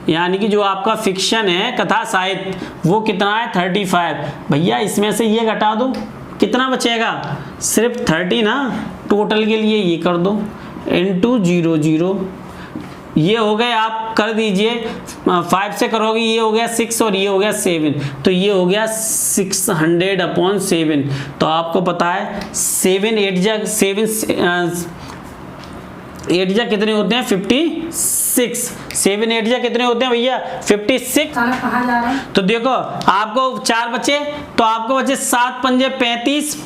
A: यानी कि जो आपका फिक्शन है कथा साहित्य, वो कितना है? 35। भैया इसमें से ये घटा दो, कितना बचेगा? सिर्फ 30 ना। टोटल के लिए ये कर दो इंटू 0, ये हो गए, आप कर दीजिए 5 से करोगे, ये हो गया 6 और ये हो गया 7, तो ये हो गया 600/7। तो आपको पता है 7 8 जा कितने होते हैं? 56। 7 8 जा कितने होते हैं भैया? 56।
B: कहाँ जा रहे हैं?
A: तो देखो आपको 4 बचे, तो आपको बचे 7 पंजे 35।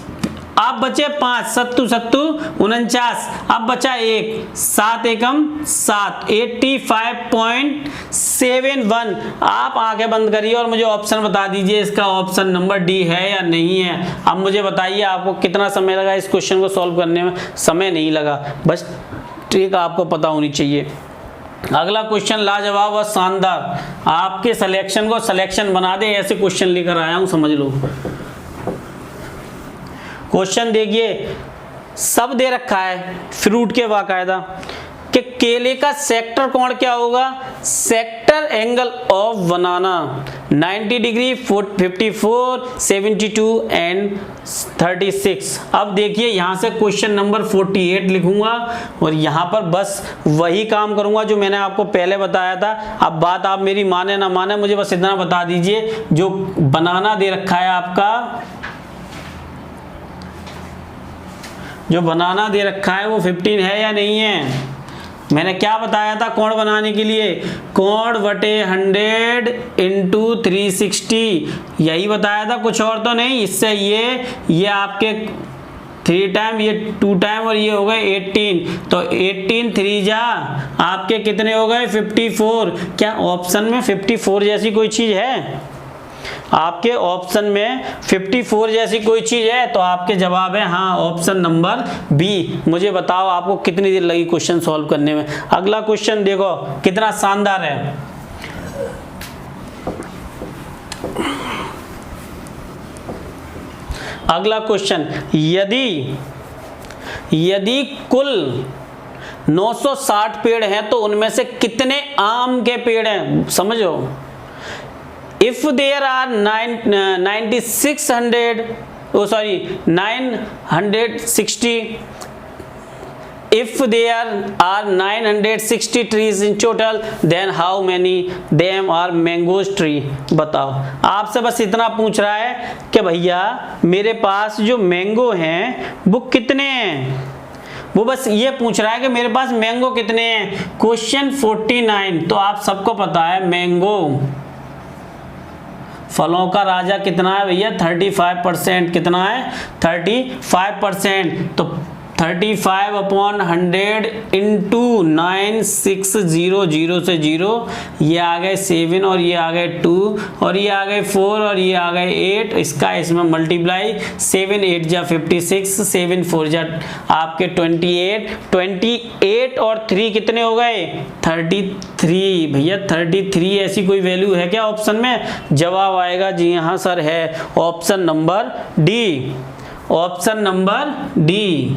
A: अब अब बचे 5, सत्तू सत्तू 49, अब बचा 1, 7 एकम 7, 85.71। आप आंखें बंद करिए और मुझे ऑप्शन बता दीजिए इसका ऑप्शन नंबर डी है या नहीं है। अब मुझे बताइए आपको कितना समय लगा इस क्वेश्चन को सॉल्व करने में। समय नहीं लगा, बस ट्रिक आपको पता होनी चाहिए। अगला क्वेश्चन लाजवाब और शानदार, आपके सिलेक्शन को सिलेक्शन बना दे ऐसे क्वेश्चन लेकर आया हूं, समझ लो। क्वेश्चन देखिए, सब दे रखा है फ्रूट के बाकायदा कि केले का सेक्टर कोण क्या होगा। Sector angle of banana 90 degree, 54, 72 and 36। अब देखिए यहाँ से क्वेश्चन नंबर 48 लिखूंगा और यहाँ पर बस वही काम करूंगा जो मैंने आपको पहले बताया था। अब बात आप मेरी माने ना माने, मुझे बस इतना बता दीजिए, जो बनाना दे रखा है आपका, जो बनाना दे रखा है वो 15 है या नहीं है। मैंने क्या बताया था कोण बनाने के लिए, कोण बटे 100 इंटू 360, यही बताया था, कुछ और तो नहीं। इससे ये आपके 3 टाइम, ये 2 टाइम और ये हो गए 18, तो 18 3 जा आपके कितने हो गए 54। क्या ऑप्शन में 54 जैसी कोई चीज है? आपके ऑप्शन में 54 जैसी कोई चीज है? तो आपके जवाब है हाँ, ऑप्शन नंबर बी। मुझे बताओ आपको कितनी देर लगी क्वेश्चन सॉल्व करने में। अगला क्वेश्चन देखो कितना शानदार है। अगला क्वेश्चन, यदि कुल 960 पेड़ हैं तो उनमें से कितने आम के पेड़ हैं? समझो, if there are 960, if there are 960 trees in total, then how many them are mangoes tree? बताओ, आपसे बस इतना पूछ रहा है कि भैया मेरे पास जो मैंगो हैं वो कितने हैं, वो बस ये पूछ रहा है कि मेरे पास मैंगो कितने हैं। क्वेश्चन 49, तो आप सबको पता है मैंगो फलों का राजा कितना है भैया, 35%। कितना है? 35%। तो 35 अपॉन 100 इंटू 9600 से 0, ये आ गए 7 और ये आ गए 2 और ये आ गए 4 और ये आ गए 8। इसका इसमें मल्टीप्लाई, 7 8 जा 56, 7 4 जा आपके 28 और 3 कितने हो गए 33। भैया 33 ऐसी कोई वैल्यू है क्या ऑप्शन में? जवाब आएगा जी हाँ सर है, option number D, option number D.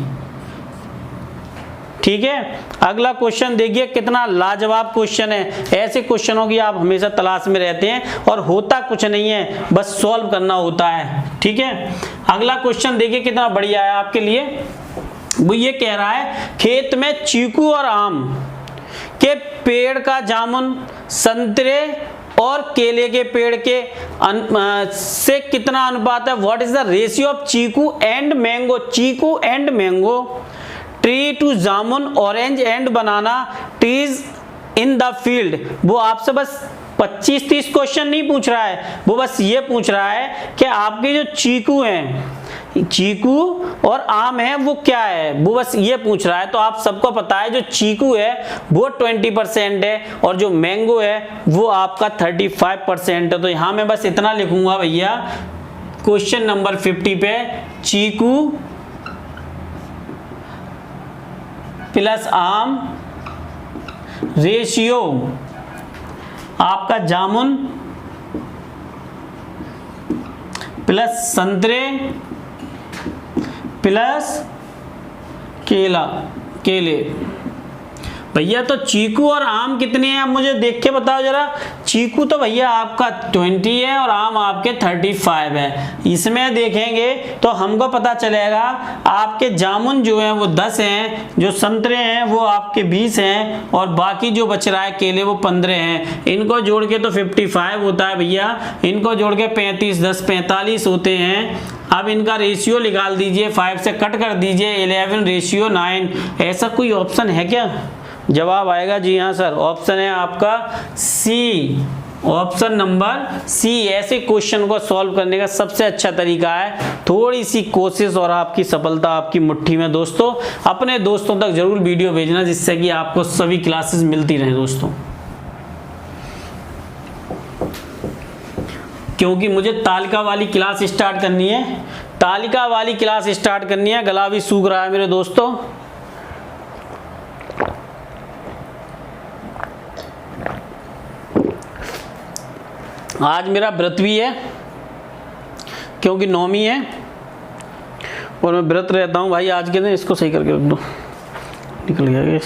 A: ठीक है, अगला क्वेश्चन देखिए कितना लाजवाब क्वेश्चन है। ऐसे क्वेश्चनों की आप हमेशा तलाश में रहते हैं और होता कुछ नहीं है, बस सॉल्व करना होता है। ठीक है, अगला क्वेश्चन देखिए कितना बढ़िया है आपके लिए। वो ये कह रहा है खेत में चीकू और आम के पेड़ का जामुन, संतरे और केले के पेड़ के से कितना अनुपात है। What is the ratio of chiku and mango, chiku and mango tree to jamun, orange and banana trees in the field. वो आपसे बस 25-30 क्वेश्चन नहीं पूछ रहा है, वो बस ये पूछ रहा है कि आपके जो चीकू हैं, चीकू और आम है वो क्या है, वो बस ये पूछ रहा है। तो आप सबको पता है जो चीकू है वो 20% है और जो मैंगो है वो आपका 35% है। तो यहां मैं बस इतना लिखूंगा भैया, क्वेश्चन नंबर 50 पे चीकू प्लस आम रेशियो आपका जामुन प्लस संतरे प्लस केले। भैया तो चीकू और आम कितने हैं, मुझे देख के बताओ जरा। चीकू तो भैया आपका 20 है और आम आपके 35 है। इसमें देखेंगे तो हमको पता चलेगा आपके जामुन जो हैं वो 10 हैं, जो संतरे हैं वो आपके 20 हैं और बाकी जो बच रहा है केले वो 15 हैं। इनको जोड़ के तो 55 होता है भैया, इनको जोड़ के 35 10 45 होते हैं। अब इनका रेशियो निकाल दीजिए, 5 से कट कर दीजिए, 11:9। ऐसा कोई ऑप्शन है क्या? जवाब आएगा जी हाँ सर, ऑप्शन है आपका सी, ऑप्शन नंबर सी। ऐसे क्वेश्चन को सॉल्व करने का सबसे अच्छा तरीका है थोड़ी सी कोशिश और आपकी सफलता आपकी मुट्ठी में। दोस्तों अपने दोस्तों तक जरूर वीडियो भेजना जिससे कि आपको सभी क्लासेस मिलती रहें दोस्तों, क्योंकि मुझे तालिका वाली क्लास स्टार्ट करनी है, तालिका वाली क्लास स्टार्ट करनी है। गला भी सूख रहा है मेरे दोस्तों। आज मेरा व्रत भी है क्योंकि नौमी है और मैं व्रत रहता हूँ भाई आज के दिन। इसको सही करके रख दो, निकल गया ये,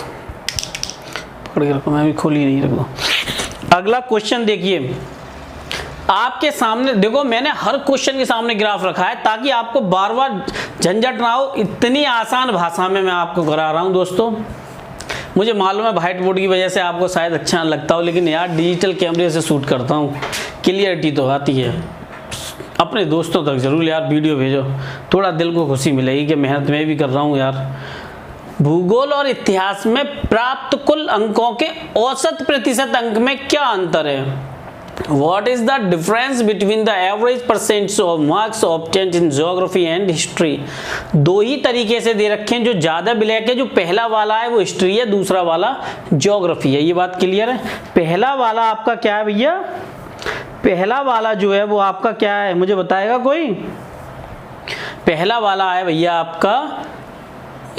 A: पकड़ के रखो, मैं भी खोली नहीं, रख दो। अगला क्वेश्चन देखिए आपके सामने, देखो मैंने हर क्वेश्चन के सामने ग्राफ रखा है ताकि आपको बार बार झंझट ना हो। इतनी आसान भाषा में मैं आपको करा रहा हूँ दोस्तों। मुझे मालूम है व्हाइट बोर्ड की वजह से आपको शायद अच्छा ना लगता हो, लेकिन यार डिजिटल कैमरे से शूट करता हूँ, क्लियरिटी तो आती है। अपने दोस्तों तक जरूर यार वीडियो भेजो, थोड़ा दिल को खुशी मिलेगी कि मेहनत मैं भी कर रहा हूँ यार। भूगोल और इतिहास में प्राप्त कुल अंकों के औसत प्रतिशत अंक में क्या अंतर है? What is the difference between the average percents of marks obtained in geography and history? दो ही तरीके से दे रखे हैं, जो ज्यादा ब्लैक है, जो पहला वाला है वो हिस्ट्री है, दूसरा वाला ज्योग्राफी है। ये बात क्लियर है? पहला वाला आपका क्या है भैया? पहला वाला जो है वो आपका क्या है, मुझे बताएगा कोई? पहला वाला है भैया आपका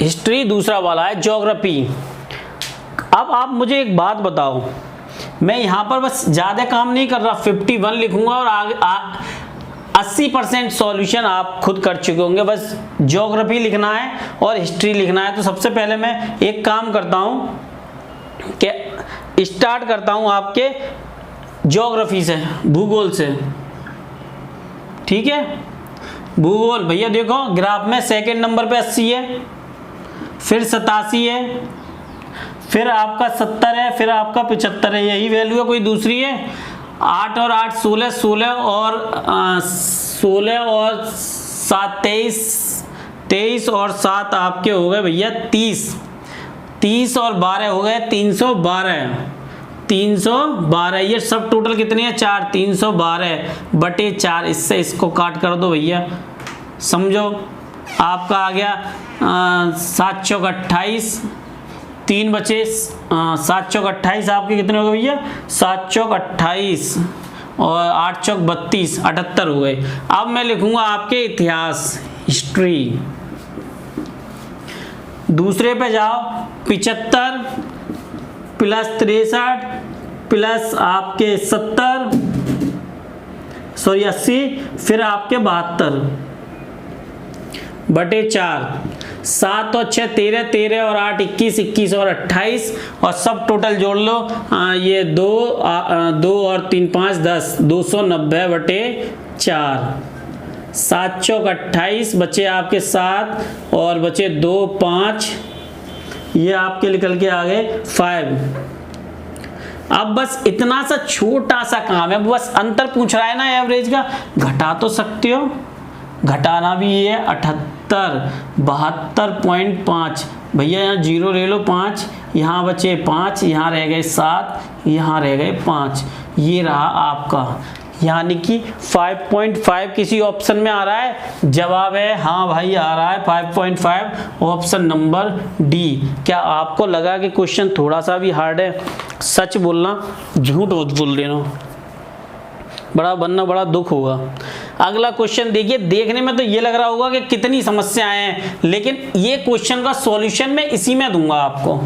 A: हिस्ट्री, दूसरा वाला है ज्योग्राफी। अब आप मुझे एक बात बताओ, मैं यहाँ पर बस ज़्यादा काम नहीं कर रहा, 51 लिखूंगा और आगे 80% सॉल्यूशन आप खुद कर चुके होंगे। बस ज्योग्राफी लिखना है और हिस्ट्री लिखना है। तो सबसे पहले मैं एक काम करता हूँ कि स्टार्ट करता हूँ आपके ज्योग्राफी से, भूगोल से, ठीक है। भूगोल भैया देखो ग्राफ में सेकंड नंबर पे 80 है, फिर 87 है, फिर आपका 70 है, फिर आपका 75 है। यही वैल्यू है, कोई दूसरी है? 8 और 8 16, 16 और 7 23, 23 और 7 आपके हो गए भैया 30, 30 और 12 हो गए 312, 312। ये सब टोटल कितने हैं? 4, 312/4। इससे इसको काट कर दो भैया, समझो आपका आ गया 7 चौक 28, 3 बचे 7 चौक 28 आपके कितने हो गए भैया? 7 चौक 28 और 8 चौक 32, 78 हो गए। अब मैं लिखूंगा आपके इतिहास, हिस्ट्री। दूसरे पे जाओ, 75 प्लस 63 प्लस आपके 70, सॉरी 80, फिर आपके 72/4। 7 और 6 13, 13 और 8 21, 21 और 28 और सब टोटल जोड़ लो। ये 2 और 3 5 10, 290/4। 7 चौक 28 बचे आपके 7 और बचे 2 5, ये आपके निकल के आ गए 5। अब बस इतना सा छोटा सा काम है, बस अंतर पूछ रहा है ना एवरेज का, घटा तो सकते हो, घटाना भी ये 78, 72.5 भैया। यहाँ 0 ले लो, 5 यहाँ बचे 5, यहाँ रह गए 7, यहाँ रह गए 5। ये रहा आपका, यानी कि 5.5 किसी ऑप्शन में आ रहा है? जवाब है हाँ भाई आ रहा है 5.5, ऑप्शन नंबर डी। क्या आपको लगा कि क्वेश्चन थोड़ा सा भी हार्ड है? सच बोलना, झूठ मत बोल देना, बड़ा दुख होगा। अगला क्वेश्चन देखिए, देखने में तो ये लग रहा होगा कि कितनी समस्याएं हैं, लेकिन ये क्वेश्चन का सॉल्यूशन मैं इसी में दूंगा आपको।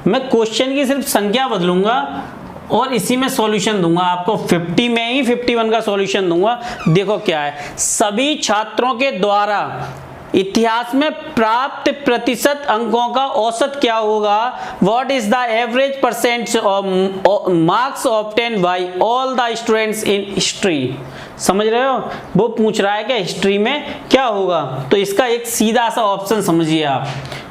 A: मैं क्वेश्चन की सिर्फ संख्या बदलूंगा और इसी में सॉल्यूशन दूंगा आपको। 50 में ही 51 का सॉल्यूशन दूंगा। देखो क्या है, सभी छात्रों के द्वारा इतिहास में प्राप्त प्रतिशत अंकों का औसत क्या होगा? What is the average percent of marks obtain bye all the students in history? समझ रहे हो? वो पूछ रहा है कि हिस्ट्री में क्या होगा। तो इसका एक सीधा सा ऑप्शन समझिए आप,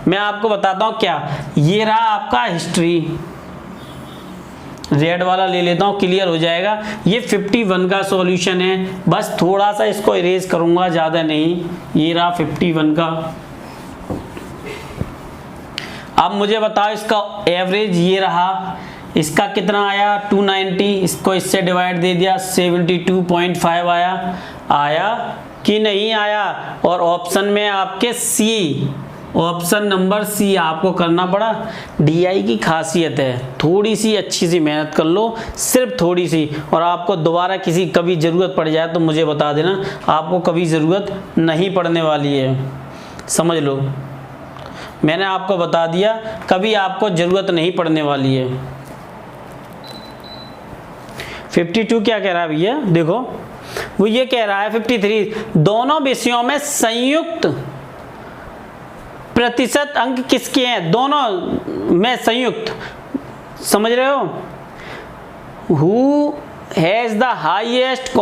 A: मैं आपको बताता हूं क्या। ये रहा आपका हिस्ट्री, रेड वाला ले लेता हूं, क्लियर हो जाएगा। ये 51 का सॉल्यूशन है, बस थोड़ा सा इसको इरेज करूंगा, ज्यादा नहीं। ये रहा 51 का। अब मुझे बताओ इसका एवरेज ये रहा, इसका कितना आया 290, इसको इससे डिवाइड दे दिया 72.5 आया कि नहीं आया। और ऑप्शन में आपके सी, ऑप्शन नंबर सी आपको करना पड़ा। डीआई की खासियत है थोड़ी सी अच्छी सी मेहनत कर लो, सिर्फ थोड़ी सी, और आपको दोबारा किसी कभी ज़रूरत पड़ जाए तो मुझे बता देना, आपको कभी ज़रूरत नहीं पड़ने वाली है, समझ लो। मैंने आपको बता दिया कभी आपको ज़रूरत नहीं पड़ने वाली है। 52 क्या कह रहा है भैया, देखो वो ये कह रहा है 53 दोनों विषयों में संयुक्त प्रतिशत अंक किसके हैं, दोनों में संयुक्त, समझ रहे हो। Who has the highest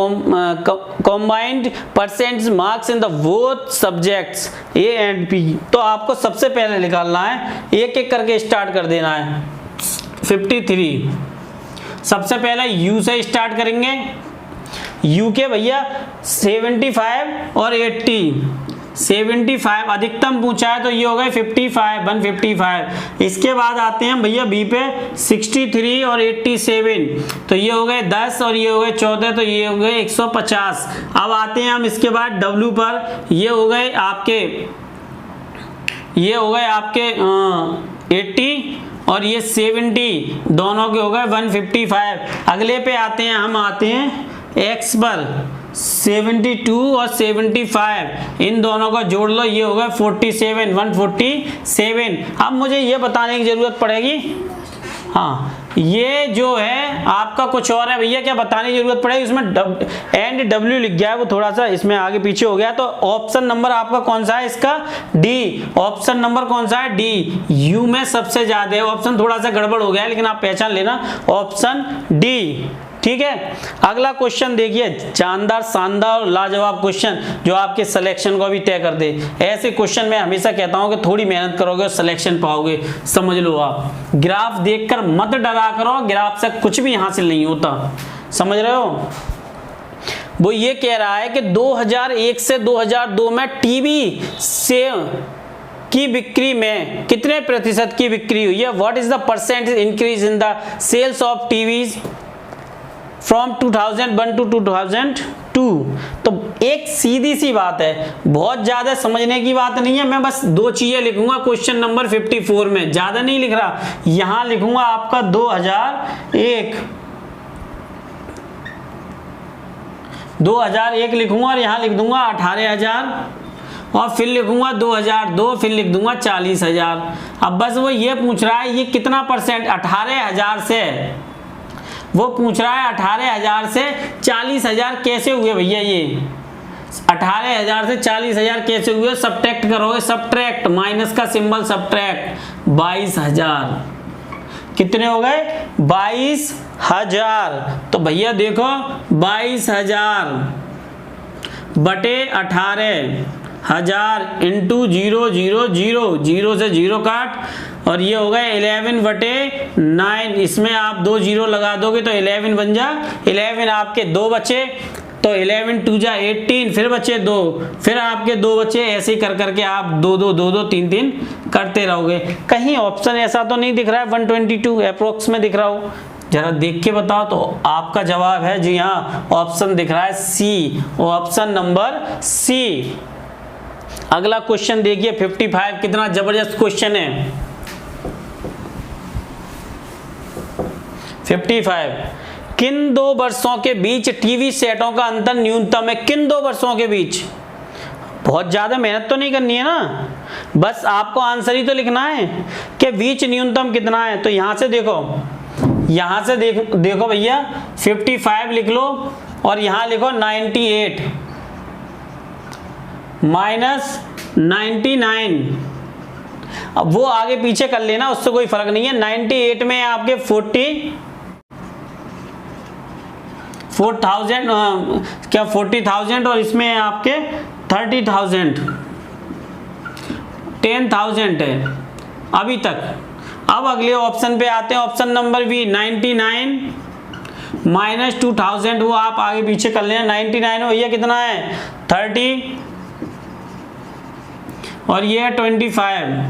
A: combined percentage marks in the both subjects A and B। तो आपको सबसे पहले निकालना है, एक एक करके स्टार्ट कर देना है। 53 सबसे पहले U से स्टार्ट करेंगे। U के भैया 75 और 80, 75 अधिकतम पूछा है तो ये हो गए 55, 155। इसके बाद आते हैं भैया बी पे 63 और 87, तो ये हो गए 10 और ये हो गए 14, तो ये हो गए 150। अब आते हैं हम इसके बाद डब्ल्यू पर, ये हो गए आपके 80 और ये 70, दोनों के हो गए 155। अगले पे आते हैं, हम आते हैं एक्स पर 72 और 75, इन दोनों को जोड़ लो, ये होगा 47, 147। अब मुझे ये बताने की जरूरत पड़ेगी, हाँ ये जो है आपका कुछ और है भैया, क्या बताने की जरूरत पड़ेगी, इसमें एंड डब्ल्यू लिख गया है, वो थोड़ा सा इसमें आगे पीछे हो गया। तो ऑप्शन नंबर आपका कौन सा है इसका, डी। ऑप्शन नंबर कौन सा है, डी। यू में सबसे ज्यादा है, ऑप्शन थोड़ा सा गड़बड़ हो गया है लेकिन आप पहचान लेना, ऑप्शन डी, ठीक है। अगला क्वेश्चन देखिए, जानदार शानदार और लाजवाब क्वेश्चन जो आपके सिलेक्शन को भी तय कर दे। ऐसे क्वेश्चन मैं हमेशा कहता हूं कि थोड़ी मेहनत करोगे और सिलेक्शन पाओगे, समझ लो आप। ग्राफ देखकर मत डरा करो, ग्राफ से कुछ भी हासिल नहीं होता, समझ रहे हो। वो ये कह रहा है कि 2001 से 2002 में टीवी से की बिक्री में कितने प्रतिशत की बिक्री हुई है। What is the percentage increase in the sales of TVs from 2001 to 2002। तो एक सीधी सी बात है, बहुत ज्यादा समझने की बात नहीं है, मैं बस दो चीजें लिखूंगा क्वेश्चन नंबर 54 में, ज्यादा नहीं लिख रहा। यहां लिखूंगा आपका 2001 लिखूंगा और यहां लिख दूंगा 18,000 और फिर लिखूंगा 2002, फिर लिख दूंगा 40,000। अब बस वो ये पूछ रहा है ये कितना परसेंट, 18,000 से वो पूछ रहा है 18,000 से 40,000 कैसे हुए भैया, ये 18,000 से 40,000 कैसे हुए, सब्ट्रैक्ट करोगे, सब्ट्रैक्ट माइनस का सिंबल सब्ट्रैक्ट 22,000, कितने हो गए 22,000। तो भैया देखो 22,000 बटे 18,000 इंटू 0 0 0 0 से 0 काट, और ये हो गए 11 बटे 9, इसमें आप 2 0 लगा दोगे तो 11 बन जा, 11 आपके 2 बचे, तो 11 2 जा 18, फिर बचे 2, फिर आपके 2 बचे, ऐसे ही कर करके आप 2 2 2 2 3 3 करते रहोगे। कहीं ऑप्शन ऐसा तो नहीं दिख रहा है 122 अप्रोक्स में दिख रहा हो, जरा देख के बताओ। तो आपका जवाब है जी हाँ, ऑप्शन दिख रहा है सी, ऑप्शन नंबर सी। अगला क्वेश्चन देखिए 55, कितना जबरदस्त क्वेश्चन है। 55, किन दो वर्षों के बीच टीवी सेटों का अंतर न्यूनतम है, किन दो वर्षों के बीच। बहुत ज्यादा मेहनत तो नहीं करनी है ना, बस आपको आंसर ही तो लिखना है कि बीच न्यूनतम कितना है। तो यहां से देखो, यहां से देखो भैया 55 लिख लो और यहां लिखो 98 माइनस 99। अब वो आगे पीछे कर लेना, उससे कोई फर्क नहीं है। 98 में आपके 40,000 और इसमें आपके 30,000, 10,000 है अभी तक। अब अगले ऑप्शन पे आते हैं, ऑप्शन नंबर बी 99 माइनस 2000, वो आप आगे पीछे कर लेना। 99 भैया कितना है 30 और ये है 25,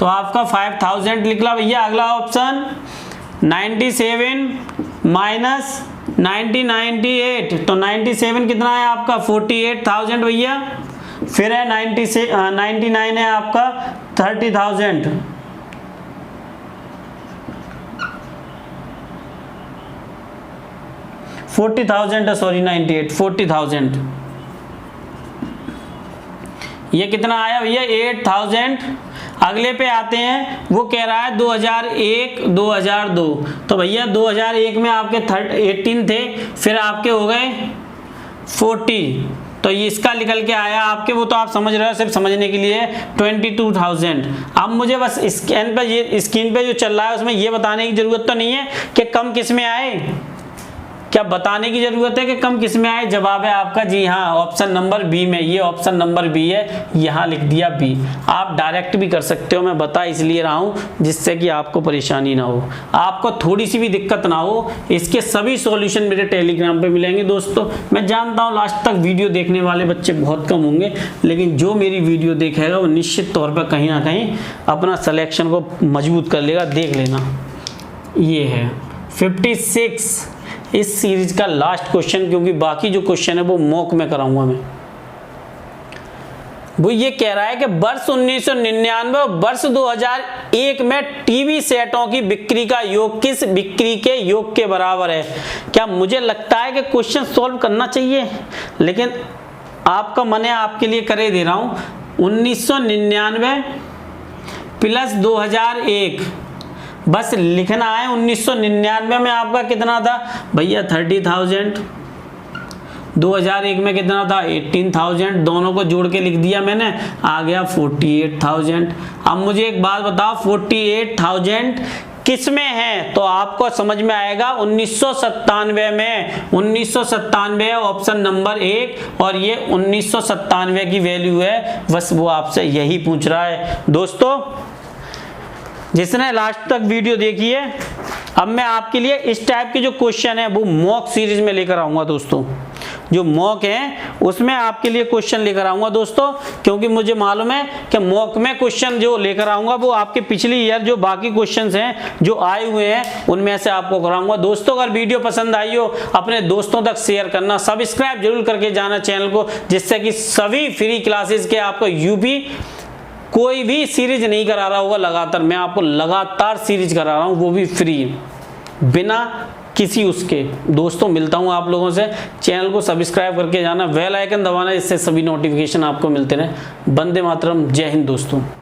A: तो आपका 5000 निकला भैया। अगला ऑप्शन 97 माइनस 98, तो 97 कितना है आपका 48,000 भैया, फिर है 99 है आपका 30,000, 40,000 सॉरी 98 40,000, ये कितना आया भैया 8,000। अगले पे आते हैं, वो कह रहा है 2001 2002, तो भैया 2001 में आपके 18 थे, फिर आपके हो गए 40, तो ये इसका निकल के आया आपके, वो तो आप समझ रहे हो, सिर्फ समझने के लिए 22,000। अब मुझे बस स्क्रीन पे जो चल रहा है उसमें ये बताने की जरूरत तो नहीं है कि कम किस में आए, क्या बताने की जरूरत है कि कम किस में आए? जवाब है आपका जी हाँ ऑप्शन नंबर बी में, ये ऑप्शन नंबर बी है, यहाँ लिख दिया बी। आप डायरेक्ट भी कर सकते हो, मैं बता इसलिए रहा हूँ जिससे कि आपको परेशानी ना हो, आपको थोड़ी सी भी दिक्कत ना हो। इसके सभी सॉल्यूशन मेरे टेलीग्राम पे मिलेंगे दोस्तों। मैं जानता हूँ लास्ट तक वीडियो देखने वाले बच्चे बहुत कम होंगे, लेकिन जो मेरी वीडियो देखेगा वो निश्चित तौर पर कहीं ना कहीं अपना सिलेक्शन को मजबूत कर लेगा। देख लेना, ये है 56 इस सीरीज का लास्ट क्वेश्चन, क्योंकि बाकी जो क्वेश्चन है वो मॉक में कराऊंगा मैं। वो ये कह रहा है कि वर्ष 1999 और वर्ष 2001 में टीवी सेटों की बिक्री का योग किस बिक्री के योग के बराबर है? क्या मुझे लगता है कि क्वेश्चन सॉल्व करना चाहिए, लेकिन आपका मन है आपके लिए करे दे रहा हूं। 1999 प्लस 2001, बस लिखना है। 1999 में आपका कितना था भैया 30,000, 2001 में कितना था 18,000, दोनों को जोड़ के लिख दिया मैंने, आ गया 48,000। अब मुझे एक बात बताओ 48,000 किस में है? तो आपको समझ में आएगा 1997 में, 1997 ऑप्शन नंबर 1, और ये 1997 की वैल्यू है, बस वो आपसे यही पूछ रहा है। दोस्तों जिसने लास्ट तक वीडियो देखी है, अब मैं आपके लिए इस टाइप के जो क्वेश्चन है वो मॉक सीरीज में लेकर आऊंगा दोस्तों। जो मॉक है उसमें आपके लिए क्वेश्चन लेकर आऊंगा दोस्तों, क्योंकि मुझे मालूम है कि मॉक में क्वेश्चन जो लेकर आऊंगा वो आपके पिछली ईयर जो बाकी क्वेश्चंस हैं जो आए हुए हैं उनमें से आपको कराऊंगा। दोस्तों अगर वीडियो पसंद आई हो अपने दोस्तों तक शेयर करना, सब्सक्राइब जरूर करके जाना चैनल को, जिससे कि सभी फ्री क्लासेस के आपको यूपी कोई भी सीरीज नहीं करा रहा होगा लगातार, मैं आपको लगातार सीरीज करा रहा हूँ, वो भी फ्री बिना किसी उसके। दोस्तों मिलता हूँ आप लोगों से, चैनल को सब्सक्राइब करके जाना, बेल आइकन दबाना, इससे सभी नोटिफिकेशन आपको मिलते रहे। वंदे मातरम, जय हिंद दोस्तों।